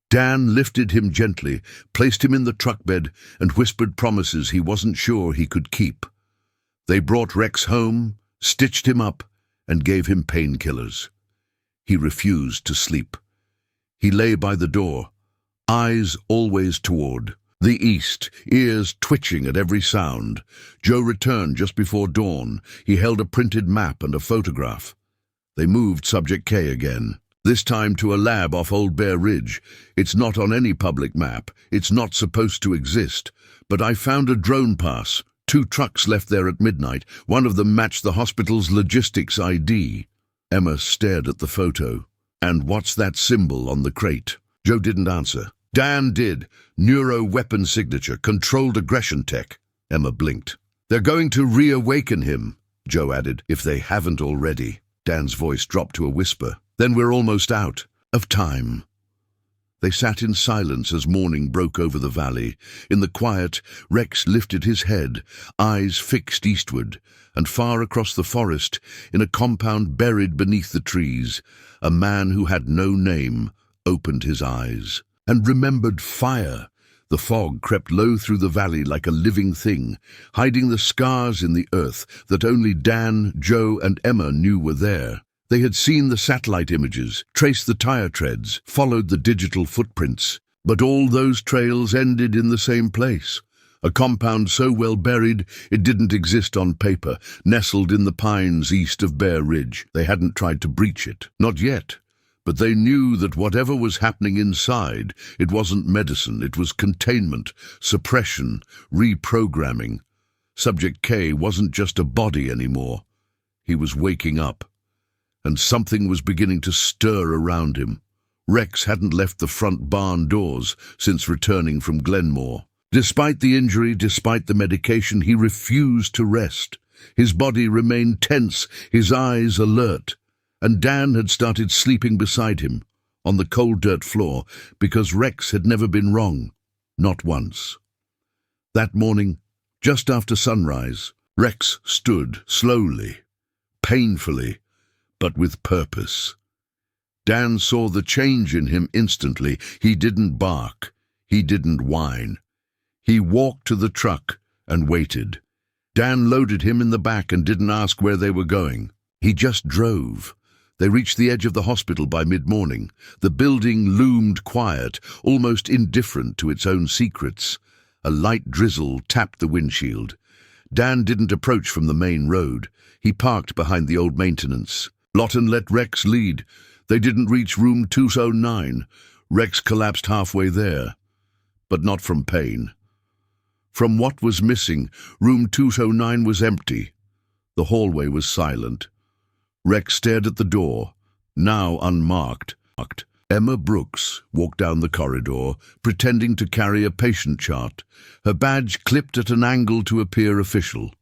Dan lifted him gently, placed him in the truck bed, and whispered promises he wasn't sure he could keep. They brought Rex home, stitched him up, and gave him painkillers. He refused to sleep. He lay by the door, eyes always toward the east, ears twitching at every sound. Joe returned just before dawn. He held a printed map and a photograph. They moved Subject K again, this time to a lab off Old Bear Ridge. It's not on any public map. It's not supposed to exist. But I found a drone pass. 2 trucks left there at midnight. One of them matched the hospital's logistics ID. Emma stared at the photo. And what's that symbol on the crate? Joe didn't answer. Dan did. Neuro-weapon signature, controlled aggression tech. Emma blinked. They're going to reawaken him, Joe added, if they haven't already. Dan's voice dropped to a whisper. Then we're almost out of time. They sat in silence as morning broke over the valley. In the quiet, Rex lifted his head, eyes fixed eastward, and far across the forest, in a compound buried beneath the trees, a man who had no name opened his eyes and remembered fire. The fog crept low through the valley like a living thing, hiding the scars in the earth that only Dan, Joe, and Emma knew were there. They had seen the satellite images, traced the tire treads, followed the digital footprints, but all those trails ended in the same place. A compound so well buried it didn't exist on paper, nestled in the pines east of Bear Ridge. They hadn't tried to breach it. Not yet. But they knew that whatever was happening inside, it wasn't medicine, it was containment, suppression, reprogramming. Subject K wasn't just a body anymore. He was waking up. And something was beginning to stir around him. Rex hadn't left the front barn doors since returning from Glenmore. Despite the injury, despite the medication, he refused to rest. His body remained tense, his eyes alert. And Dan had started sleeping beside him, on the cold dirt floor, because Rex had never been wrong. Not once. That morning, just after sunrise, Rex stood slowly, painfully, but with purpose. Dan saw the change in him instantly. He didn't bark. He didn't whine. He walked to the truck and waited. Dan loaded him in the back and didn't ask where they were going. He just drove. They reached the edge of the hospital by mid-morning. The building loomed quiet, almost indifferent to its own secrets. A light drizzle tapped the windshield. Dan didn't approach from the main road. He parked behind the old maintenance. Lawton let Rex lead. They didn't reach room 209. Rex collapsed halfway there. But not from pain. From what was missing, room 209 was empty. The hallway was silent. Rex stared at the door, now unmarked. Emma Brooks walked down the corridor, pretending to carry a patient chart, her badge clipped at an angle to appear official.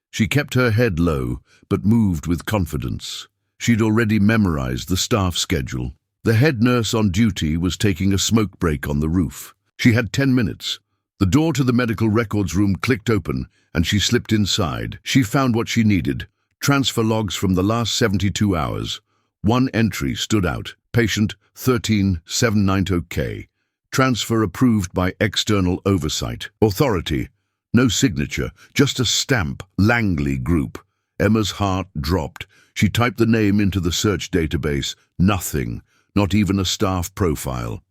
She kept her head low, but moved with confidence. She'd already memorized the staff schedule. The head nurse on duty was taking a smoke break on the roof. She had 10 minutes. The door to the medical records room clicked open, and she slipped inside. She found what she needed. Transfer logs from the last 72 hours. One entry stood out. Patient 13790K. Transfer approved by external oversight. Authority. No signature, just a stamp. Langley Group. Emma's heart dropped. She typed the name into the search database. Nothing. Not even a staff profile.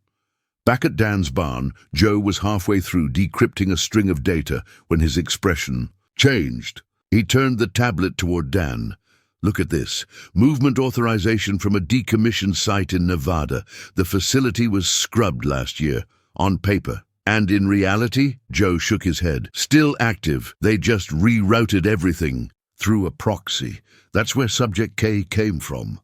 Back at Dan's barn, Joe was halfway through decrypting a string of data when his expression changed. He turned the tablet toward Dan. Look at this. Movement authorization from a decommissioned site in Nevada. The facility was scrubbed last year, on paper. And in reality, Joe shook his head. Still active. They just rerouted everything through a proxy. That's where Subject K came from.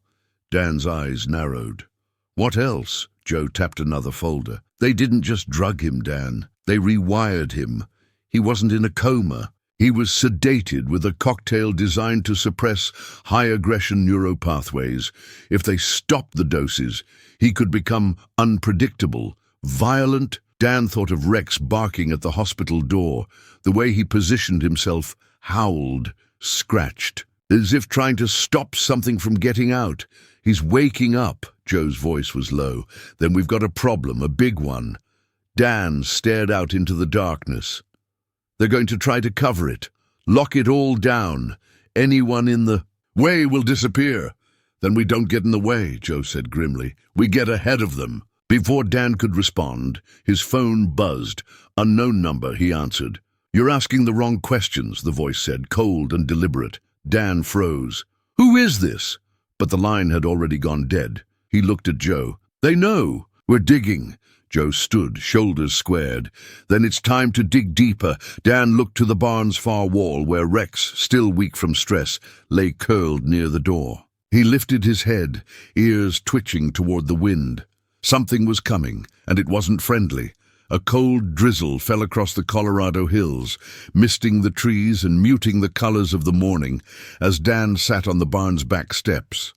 Dan's eyes narrowed. What else? Joe tapped another folder. They didn't just drug him, Dan. They rewired him. He wasn't in a coma. He was sedated with a cocktail designed to suppress high-aggression neuropathways. If they stopped the doses, he could become unpredictable, violent. Dan thought of Rex barking at the hospital door. The way he positioned himself, howled, scratched, as if trying to stop something from getting out. He's waking up. Joe's voice was low. Then we've got a problem, a big one. Dan stared out into the darkness. They're going to try to cover it, lock it all down. Anyone in the way will disappear. Then we don't get in the way, Joe said grimly. We get ahead of them. Before Dan could respond, his phone buzzed. Unknown number, he answered. You're asking the wrong questions, the voice said, cold and deliberate. Dan froze. Who is this? But the line had already gone dead. He looked at Joe. They know. We're digging. Joe stood, shoulders squared. Then it's time to dig deeper. Dan looked to the barn's far wall where Rex, still weak from stress, lay curled near the door. He lifted his head, ears twitching toward the wind. Something was coming, and it wasn't friendly. A cold drizzle fell across the Colorado hills, misting the trees and muting the colors of the morning as Dan sat on the barn's back steps.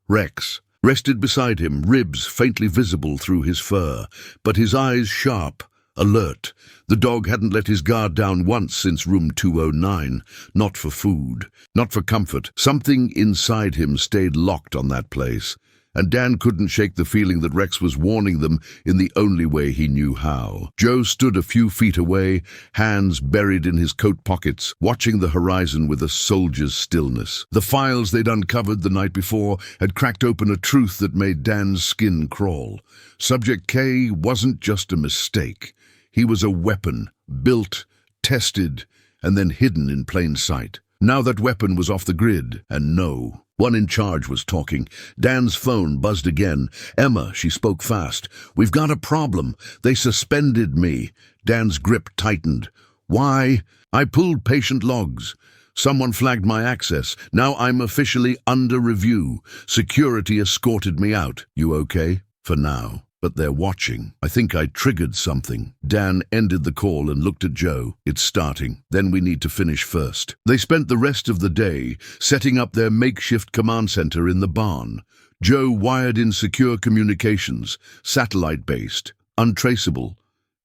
Rex rested beside him, ribs faintly visible through his fur, but his eyes sharp, alert. The dog hadn't let his guard down once since room 209. Not for food, not for comfort. Something inside him stayed locked on that place, and Dan couldn't shake the feeling that Rex was warning them in the only way he knew how. Joe stood a few feet away, hands buried in his coat pockets, watching the horizon with a soldier's stillness. The files they'd uncovered the night before had cracked open a truth that made Dan's skin crawl. Subject K wasn't just a mistake. He was a weapon, built, tested, and then hidden in plain sight. Now that weapon was off the grid, and no. One in charge was talking. Dan's phone buzzed again. Emma, she spoke fast. We've got a problem. They suspended me. Dan's grip tightened. Why? I pulled patient logs. Someone flagged my access. Now I'm officially under review. Security escorted me out. You okay? For now. But they're watching. I think I triggered something. Dan ended the call and looked at Joe. It's starting. Then we need to finish first. They spent the rest of the day setting up their makeshift command center in the barn. Joe wired in secure communications, satellite-based, untraceable.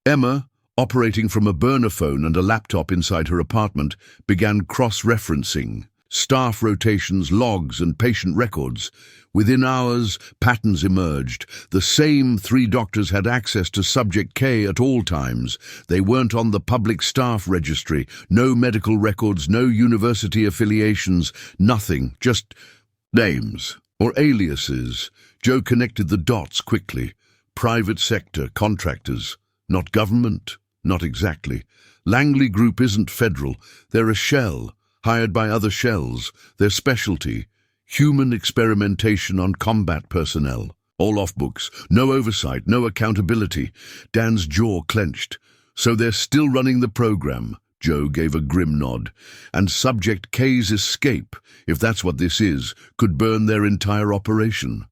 Emma operating from a burner phone and a laptop inside her apartment, began cross-referencing staff rotations, logs, and patient records. Within hours, patterns emerged. The same 3 doctors had access to Subject K at all times. They weren't on the public staff registry. No medical records, no university affiliations, nothing, just names or aliases. Joe connected the dots quickly. Private sector, contractors, not government, not exactly. Langley Group isn't federal. They're a shell, hired by other shells. Their specialty, human experimentation on combat personnel. All off books, no oversight, no accountability. Dan's jaw clenched. So they're still running the program. Joe gave a grim nod. And Subject K's escape, if that's what this is, could burn their entire operation.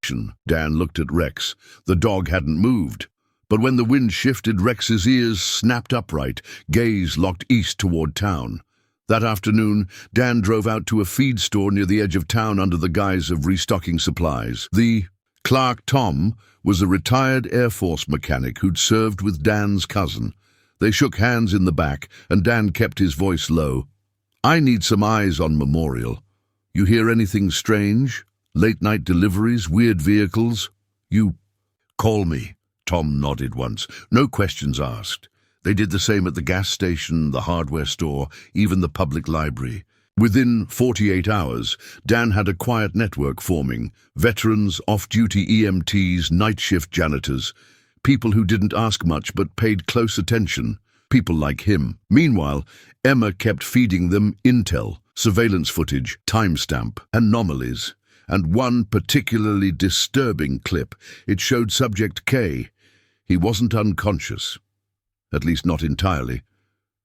Dan looked at Rex. The dog hadn't moved. But when the wind shifted, Rex's ears snapped upright, gaze locked east toward town. That afternoon, Dan drove out to a feed store near the edge of town under the guise of restocking supplies. The Clark Tom was a retired Air Force mechanic who'd served with Dan's cousin. They shook hands in the back, and Dan kept his voice low. "I need some eyes on Memorial. You hear anything strange? Late-night deliveries, weird vehicles? You call me." Tom nodded once. No questions asked. They did the same at the gas station, the hardware store, even the public library. Within 48 hours, Dan had a quiet network forming. Veterans, off-duty EMTs, night shift janitors. People who didn't ask much but paid close attention. People like him. Meanwhile, Emma kept feeding them intel, surveillance footage, timestamp, anomalies. And one particularly disturbing clip. It showed Subject K. He wasn't unconscious. At least not entirely.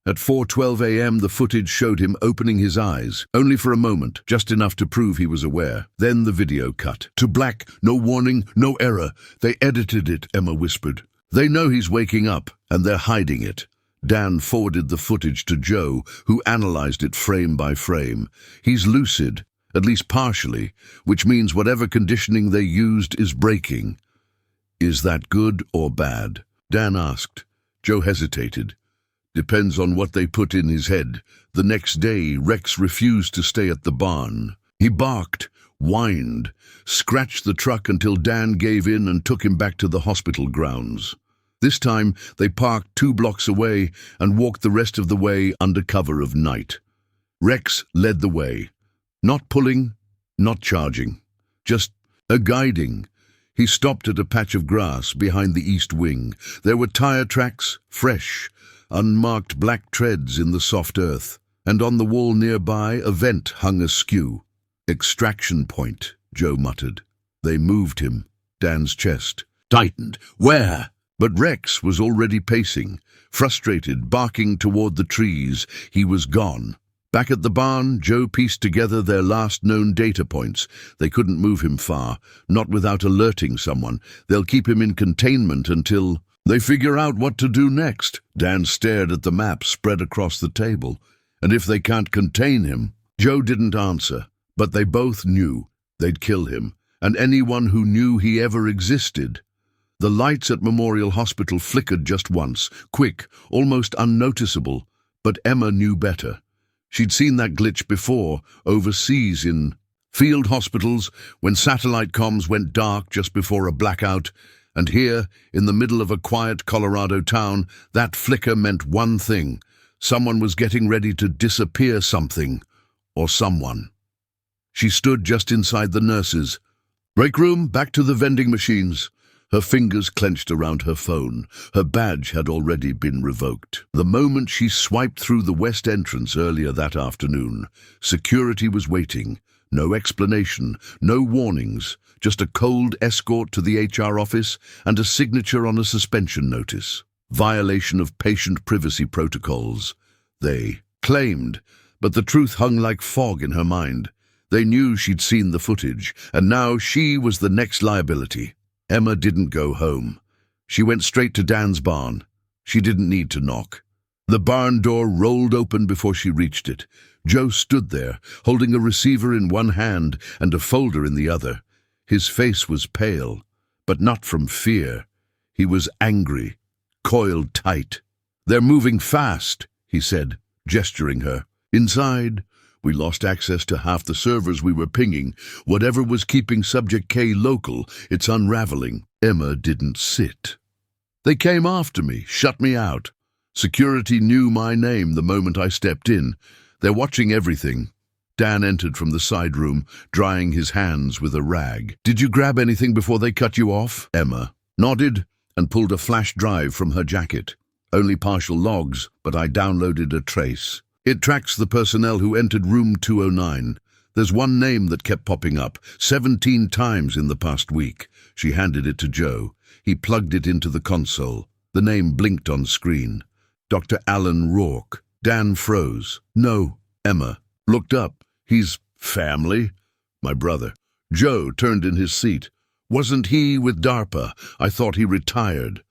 At 4:12 a.m. the footage showed him opening his eyes, only for a moment, just enough to prove he was aware. Then the video cut. To black, no warning, no error. They edited it, Emma whispered. They know he's waking up, and they're hiding it. Dan forwarded the footage to Joe, who analyzed it frame by frame. He's lucid, at least partially, which means whatever conditioning they used is breaking. Is that good or bad? Dan asked. Joe hesitated. Depends on what they put in his head. The next day, Rex refused to stay at the barn. He barked, whined, scratched the truck until Dan gave in and took him back to the hospital grounds. This time, they parked 2 blocks away and walked the rest of the way under cover of night. Rex led the way. Not pulling, not charging. Just a guiding. He stopped at a patch of grass behind the east wing. There were tire tracks, fresh, unmarked black treads in the soft earth, and on the wall nearby a vent hung askew. Extraction point, Joe muttered. They moved him. Dan's chest tightened. Where? But Rex was already pacing, frustrated, barking toward the trees. He was gone. Back at the barn, Joe pieced together their last known data points. They couldn't move him far, not without alerting someone. They'll keep him in containment until they figure out what to do next. Dan stared at the map spread across the table. And if they can't contain him? Joe didn't answer, but they both knew they'd kill him, and anyone who knew he ever existed. The lights at Memorial Hospital flickered just once, quick, almost unnoticeable, but Emma knew better. She'd seen that glitch before, overseas in field hospitals, when satellite comms went dark just before a blackout, and here, in the middle of a quiet Colorado town, that flicker meant one thing. Someone was getting ready to disappear something, or someone. She stood just inside the nurses. Break room, back to the vending machines. Her fingers clenched around her phone. Her badge had already been revoked. The moment she swiped through the west entrance earlier that afternoon, security was waiting. No explanation, no warnings, just a cold escort to the HR office and a signature on a suspension notice. Violation of patient privacy protocols, they claimed, but the truth hung like fog in her mind. They knew she'd seen the footage, and now she was the next liability. Emma didn't go home. She went straight to Dan's barn. She didn't need to knock. The barn door rolled open before she reached it. Joe stood there, holding a receiver in one hand and a folder in the other. His face was pale, but not from fear. He was angry, coiled tight. "They're moving fast," he said, gesturing her. "Inside, we lost access to half the servers we were pinging. Whatever was keeping Subject K local, it's unraveling." Emma didn't sit. "They came after me, shut me out. Security knew my name the moment I stepped in. They're watching everything." Dan entered from the side room, drying his hands with a rag. "Did you grab anything before they cut you off?" Emma nodded and pulled a flash drive from her jacket. "Only partial logs, but I downloaded a trace. It tracks the personnel who entered room 209. There's one name that kept popping up 17 times in the past week." She handed it to Joe. He plugged it into the console. The name blinked on screen. Dr. Alan Rourke. Dan froze. "No." Emma looked up. "He's family?" "My brother." Joe turned in his seat. "Wasn't he with DARPA? I thought he retired."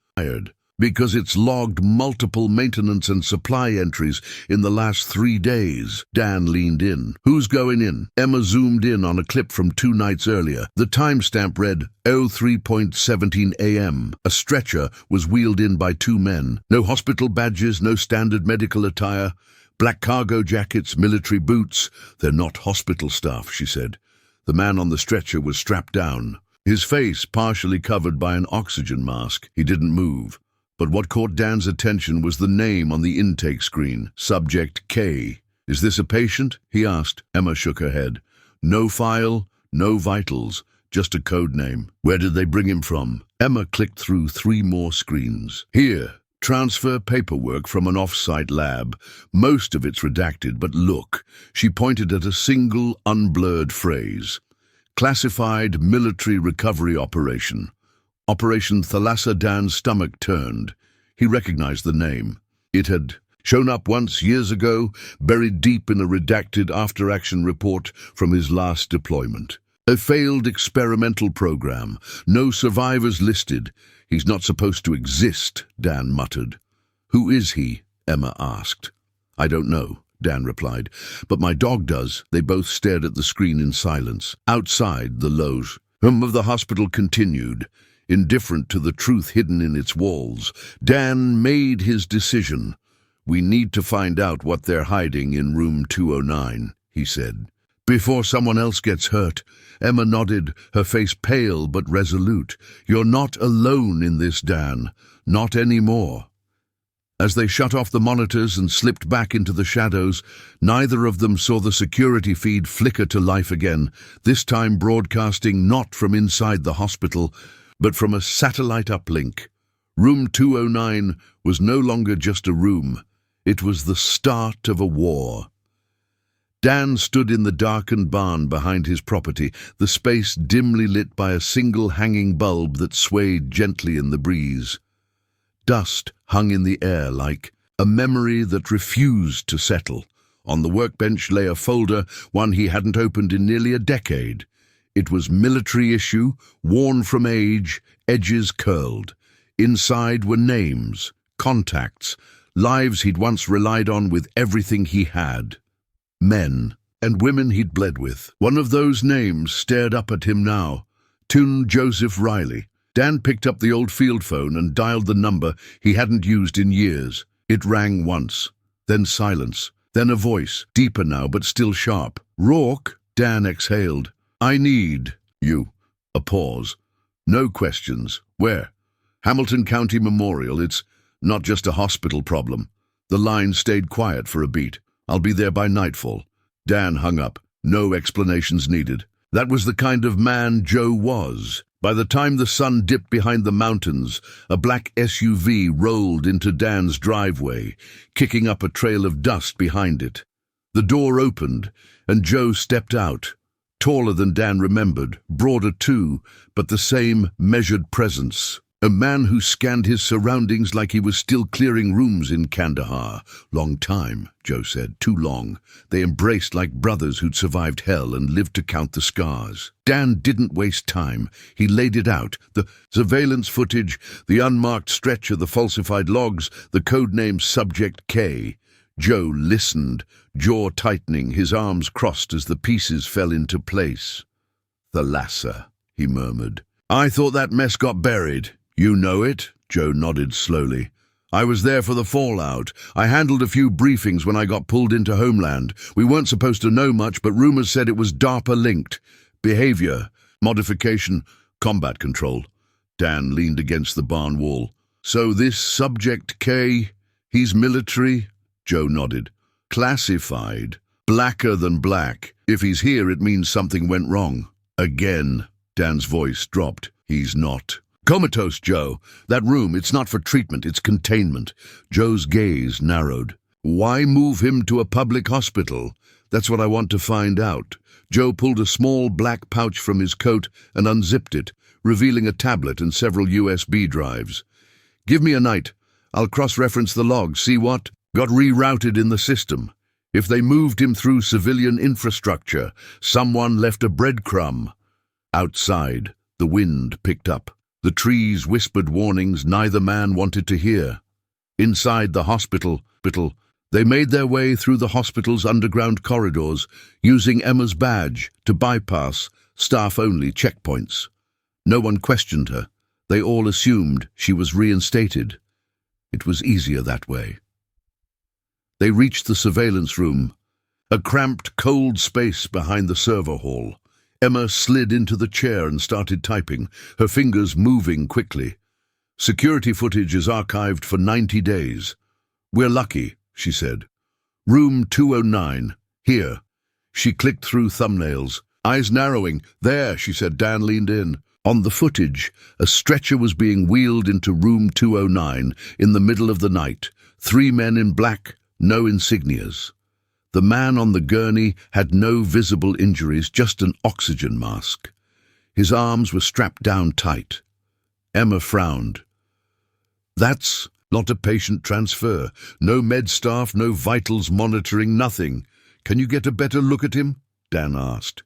"Because it's logged multiple maintenance and supply entries in the last 3 days." Dan leaned in. "Who's going in?" Emma zoomed in on a clip from 2 nights earlier. The timestamp read 03:17 a.m. A stretcher was wheeled in by 2 men. No hospital badges, no standard medical attire. Black cargo jackets, military boots. "They're not hospital staff," she said. The man on the stretcher was strapped down, his face partially covered by an oxygen mask. He didn't move. But what caught Dan's attention was the name on the intake screen, Subject K. "Is this a patient?" he asked. Emma shook her head. "No file, no vitals, just a code name." "Where did they bring him from?" Emma clicked through 3 more screens. "Here, transfer paperwork from an off-site lab. Most of it's redacted, but look." She pointed at a single, unblurred phrase. "Classified military recovery operation. Operation Thalassa." Dan's stomach turned. He recognized the name. It had shown up once years ago, buried deep in a redacted after-action report from his last deployment. A failed experimental program. No survivors listed. "He's not supposed to exist," Dan muttered. "Who is he?" Emma asked. "I don't know," Dan replied, "but my dog does." They both stared at the screen in silence. Outside, the loge of the hospital continued. Indifferent to the truth hidden in its walls, Dan made his decision. "We need to find out what they're hiding in room 209, he said. "Before someone else gets hurt." Emma nodded, her face pale but resolute. "You're not alone in this, Dan. Not anymore." As they shut off the monitors and slipped back into the shadows, neither of them saw the security feed flicker to life again, this time broadcasting not from inside the hospital, but from a satellite uplink. Room 209 was no longer just a room. It was the start of a war. Dan stood in the darkened barn behind his property, the space dimly lit by a single hanging bulb that swayed gently in the breeze. Dust hung in the air like a memory that refused to settle. On the workbench lay a folder, one he hadn't opened in nearly a decade. It was military issue, worn from age, edges curled. Inside were names, contacts, lives he'd once relied on with everything he had. Men and women he'd bled with. One of those names stared up at him now. Tun Joseph Riley. Dan picked up the old field phone and dialed the number he hadn't used in years. It rang once, then silence, then a voice, deeper now but still sharp. "Rourke?" Dan exhaled. "I need you." A pause. "No questions. Where?" "Hamilton County Memorial. It's not just a hospital problem." The line stayed quiet for a beat. "I'll be there by nightfall." Dan hung up. No explanations needed. That was the kind of man Joe was. By the time the sun dipped behind the mountains, a black SUV rolled into Dan's driveway, kicking up a trail of dust behind it. The door opened, and Joe stepped out. Taller than Dan remembered, broader too, but the same measured presence. A man who scanned his surroundings like he was still clearing rooms in Kandahar. "Long time," Joe said. "Too long." They embraced like brothers who'd survived hell and lived to count the scars. Dan didn't waste time. He laid it out. The surveillance footage, the unmarked stretcher, the falsified logs, the codename Subject K. Joe listened, jaw tightening, his arms crossed as the pieces fell into place. "Thalassa," he murmured. "I thought that mess got buried." "You know it?" Joe nodded slowly. I was there for the fallout. I handled a few briefings when I got pulled into Homeland. We weren't supposed to know much, but rumors said it was DARPA-linked. Behavior, modification, combat control. Dan leaned against the barn wall. So this Subject K, he's military? Joe nodded. Classified. Blacker than black. If he's here, it means something went wrong. Again. Dan's voice dropped. He's not. Comatose, Joe. That room, it's not for treatment, it's containment. Joe's gaze narrowed. Why move him to a public hospital? That's what I want to find out. Joe pulled a small black pouch from his coat and unzipped it, revealing a tablet and several USB drives. Give me a night. I'll cross-reference the logs, see what got rerouted in the system. If they moved him through civilian infrastructure, someone left a breadcrumb. Outside, the wind picked up. The trees whispered warnings neither man wanted to hear. Inside the hospital, they made their way through the hospital's underground corridors, using Emma's badge to bypass staff-only checkpoints. No one questioned her. They all assumed she was reinstated. It was easier that way. They reached the surveillance room, a cramped, cold space behind the server hall. Emma slid into the chair and started typing, her fingers moving quickly. Security footage is archived for 90 days. We're lucky, she said. Room 209, here. She clicked through thumbnails, eyes narrowing. There, she said. Dan leaned in. On the footage, a stretcher was being wheeled into room 209 in the middle of the night. 3 men in black, no insignias. The man on the gurney had no visible injuries, just an oxygen mask. His arms were strapped down tight. Emma frowned. That's not a patient transfer. No med staff, no vitals monitoring, nothing. Can you get a better look at him? Dan asked.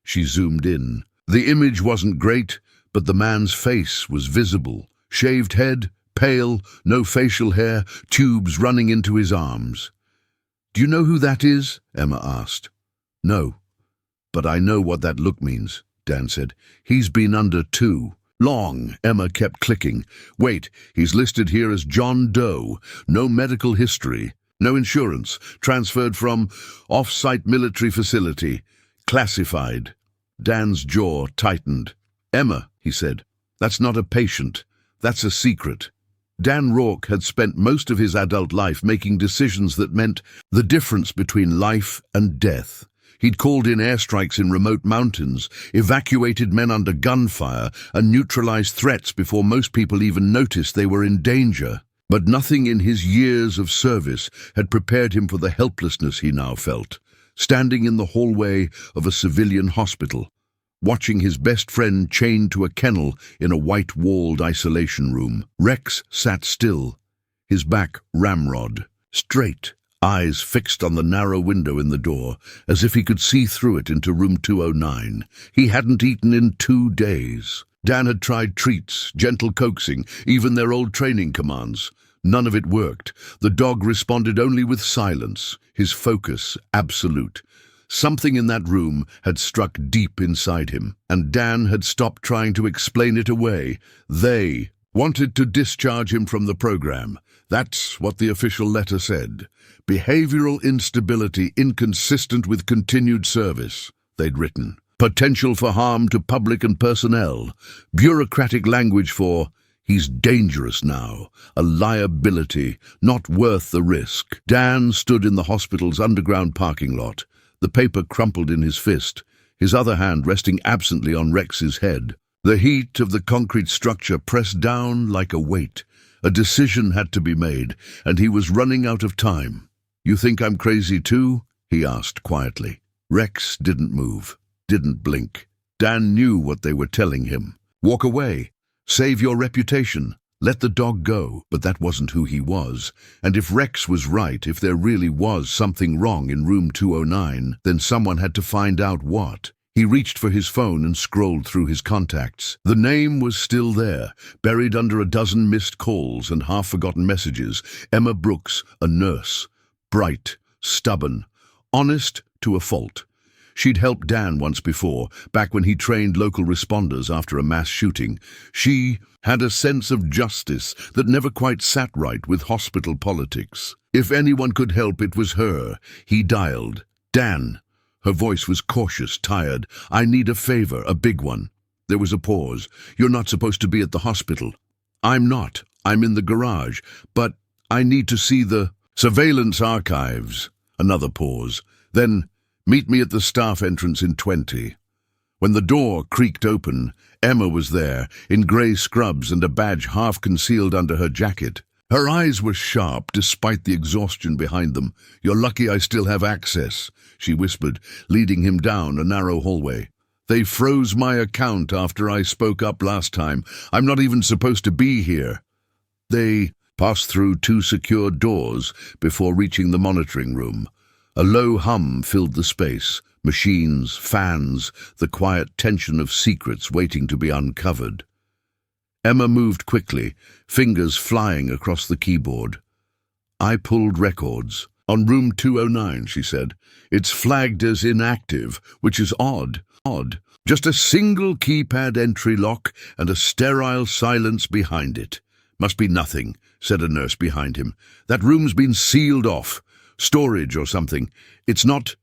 She zoomed in. The image wasn't great, but the man's face was visible. Shaved head, pale, no facial hair, tubes running into his arms. Do you know who that is? Emma asked. No, but I know what that look means, Dan said. He's been under too long. Emma kept clicking. Wait, he's listed here as John Doe. No medical history, no insurance, transferred from off-site military facility, classified. Dan's jaw tightened. Emma, he said, that's not a patient, that's a secret. Dan Rourke had spent most of his adult life making decisions that meant the difference between life and death. He'd called in airstrikes in remote mountains, evacuated men under gunfire, and neutralized threats before most people even noticed they were in danger. But nothing in his years of service had prepared him for the helplessness he now felt, standing in the hallway of a civilian hospital, watching his best friend chained to a kennel in a white-walled isolation room. Rex sat still, his back ramrod, straight, eyes fixed on the narrow window in the door, as if he could see through it into room 209. He hadn't eaten in 2 days. Dan had tried treats, gentle coaxing, even their old training commands. None of it worked. The dog responded only with silence, his focus absolute. Something in that room had struck deep inside him, and Dan had stopped trying to explain it away. They wanted to discharge him from the program. That's what the official letter said. Behavioral instability inconsistent with continued service, they'd written. Potential for harm to public and personnel. Bureaucratic language for, he's dangerous now. A liability, not worth the risk. Dan stood in the hospital's underground parking lot, the paper crumpled in his fist, his other hand resting absently on Rex's head. The heat of the concrete structure pressed down like a weight. A decision had to be made, and he was running out of time. You think I'm crazy too? He asked quietly. Rex didn't move, didn't blink. Dan knew what they were telling him. Walk away. Save your reputation. Let the dog go. But that wasn't who he was. And if Rex was right, if there really was something wrong in room 209, then someone had to find out what. He reached for his phone and scrolled through his contacts. The name was still there, buried under a dozen missed calls and half-forgotten messages. Emma Brooks, a nurse. Bright, stubborn, honest to a fault. She'd helped Dan once before, back when he trained local responders after a mass shooting. She had a sense of justice that never quite sat right with hospital politics. If anyone could help, it was her. He dialed. "Dan." Her voice was cautious, tired. "I need a favor, a big one." There was a pause. "You're not supposed to be at the hospital." "I'm not. I'm in the garage. But I need to see the surveillance archives." Another pause. Then, "Meet me at the staff entrance in 20. When the door creaked open, Emma was there, in grey scrubs and a badge half concealed under her jacket. Her eyes were sharp, despite the exhaustion behind them. "You're lucky I still have access," she whispered, leading him down a narrow hallway. "They froze my account after I spoke up last time. I'm not even supposed to be here." They passed through 2 secured doors before reaching the monitoring room. A low hum filled the space. Machines, fans, the quiet tension of secrets waiting to be uncovered. Emma moved quickly, fingers flying across the keyboard. "I pulled records. On room 209, she said. "It's flagged as inactive, which is odd. Just a single keypad entry lock and a sterile silence behind it." "Must be nothing," said a nurse behind him. "That room's been sealed off. Storage or something. It's not—"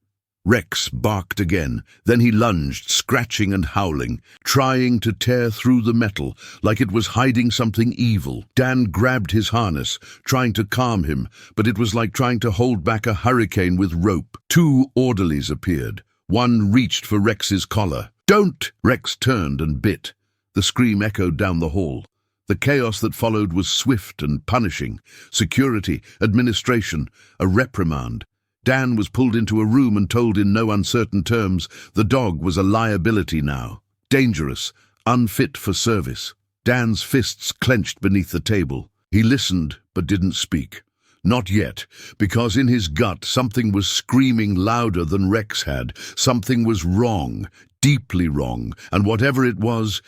Rex barked again. Then he lunged, scratching and howling, trying to tear through the metal like it was hiding something evil. Dan grabbed his harness, trying to calm him, but it was like trying to hold back a hurricane with rope. 2 orderlies appeared. One reached for Rex's collar. "Don't!" Rex turned and bit. The scream echoed down the hall. The chaos that followed was swift and punishing. Security, administration, a reprimand. Dan was pulled into a room and told in no uncertain terms the dog was a liability now. Dangerous, unfit for service. Dan's fists clenched beneath the table. He listened but didn't speak. Not yet, because in his gut something was screaming louder than Rex had. Something was wrong, deeply wrong, and whatever it was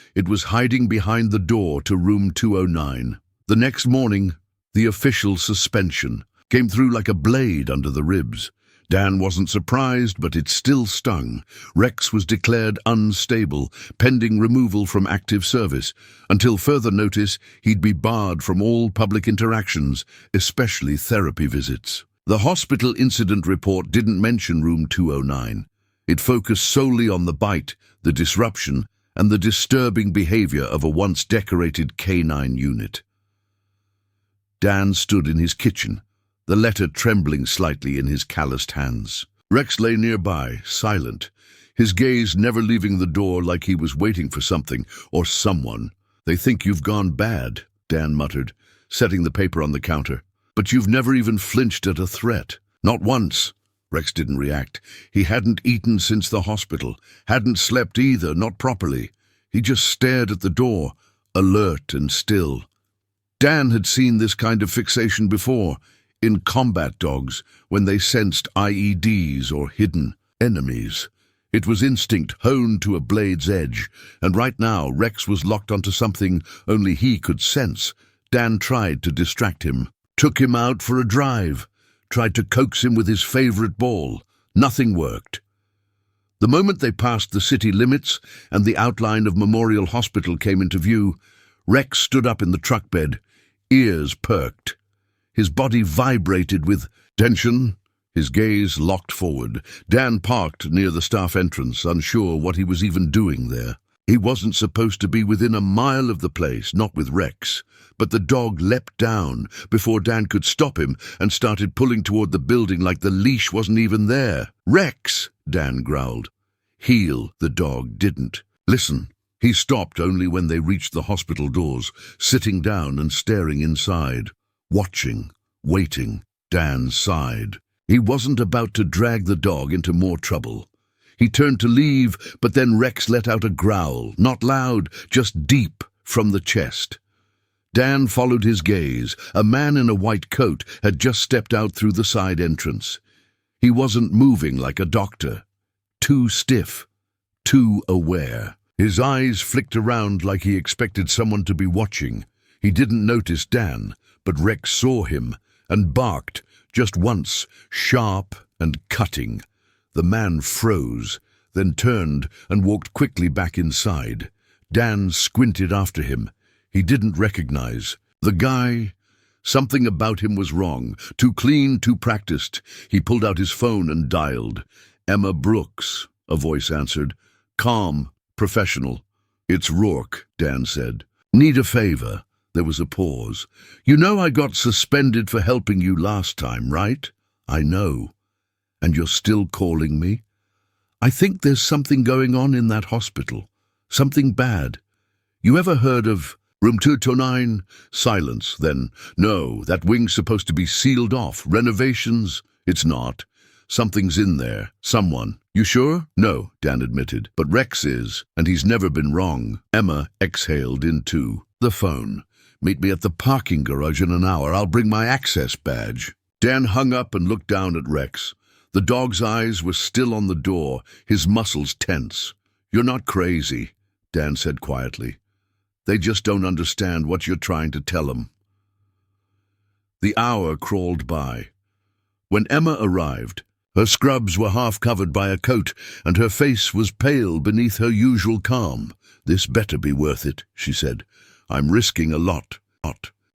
hiding behind the door to room 209. The next morning, the official suspension came through like a blade under the ribs. Dan wasn't surprised, but it still stung. Rex was declared unstable, pending removal from active service. Until further notice, he'd be barred from all public interactions, especially therapy visits. The hospital incident report didn't mention room 209. It focused solely on the bite, the disruption, and the disturbing behavior of a once decorated canine unit. Dan stood in his kitchen, the letter trembling slightly in his calloused hands. Rex lay nearby, silent, his gaze never leaving the door, like he was waiting for something or someone. "They think you've gone bad," Dan muttered, setting the paper on the counter. "But you've never even flinched at a threat." "Not once." Rex didn't react. He hadn't eaten since the hospital, hadn't slept either, not properly. He just stared at the door, alert and still. Dan had seen this kind of fixation before, in combat dogs, when they sensed IEDs or hidden enemies. It was instinct honed to a blade's edge, and right now Rex was locked onto something only he could sense. Dan tried to distract him, took him out for a drive, tried to coax him with his favorite ball. Nothing worked. The moment they passed the city limits and the outline of Memorial Hospital came into view, Rex stood up in the truck bed, ears perked. His body vibrated with tension, his gaze locked forward. Dan parked near the staff entrance, unsure what he was even doing there. He wasn't supposed to be within a mile of the place, not with Rex. But the dog leapt down before Dan could stop him and started pulling toward the building like the leash wasn't even there. "Rex!" Dan growled. Heel, the dog, didn't. "Listen." He stopped only when they reached the hospital doors, sitting down and staring inside. Watching, waiting. Dan sighed. He wasn't about to drag the dog into more trouble. He turned to leave, but then Rex let out a growl, not loud, just deep from the chest. Dan followed his gaze. A man in a white coat had just stepped out through the side entrance. He wasn't moving like a doctor. Too stiff, too aware. His eyes flicked around like he expected someone to be watching. He didn't notice Dan, but Rex saw him and barked, just once, sharp and cutting. The man froze, then turned and walked quickly back inside. Dan squinted after him. he didn't recognize. The guy, something about him was wrong. Too clean, too practiced. He pulled out his phone and dialed. Emma Brooks, a voice answered. Calm, professional. It's Rourke, Dan said. Need a favor. There was a pause. You know I got suspended for helping you last time, right? I know. And you're still calling me? I think there's something going on in that hospital. Something bad. You ever heard of Room 229? Silence, then. No, that wing's supposed to be sealed off. Renovations? It's not. Something's in there. Someone. You sure? No, Dan admitted. But Rex is, and he's never been wrong. Emma exhaled into the phone. Meet me at the parking garage in an hour. I'll bring my access badge. Dan hung up and looked down at Rex. The dog's eyes were still on the door, his muscles tense. You're not crazy, Dan said quietly. They just don't understand what you're trying to tell them. The hour crawled by. When Emma arrived, her scrubs were half covered by a coat, and her face was pale beneath her usual calm. This better be worth it, she said. I'm risking a lot.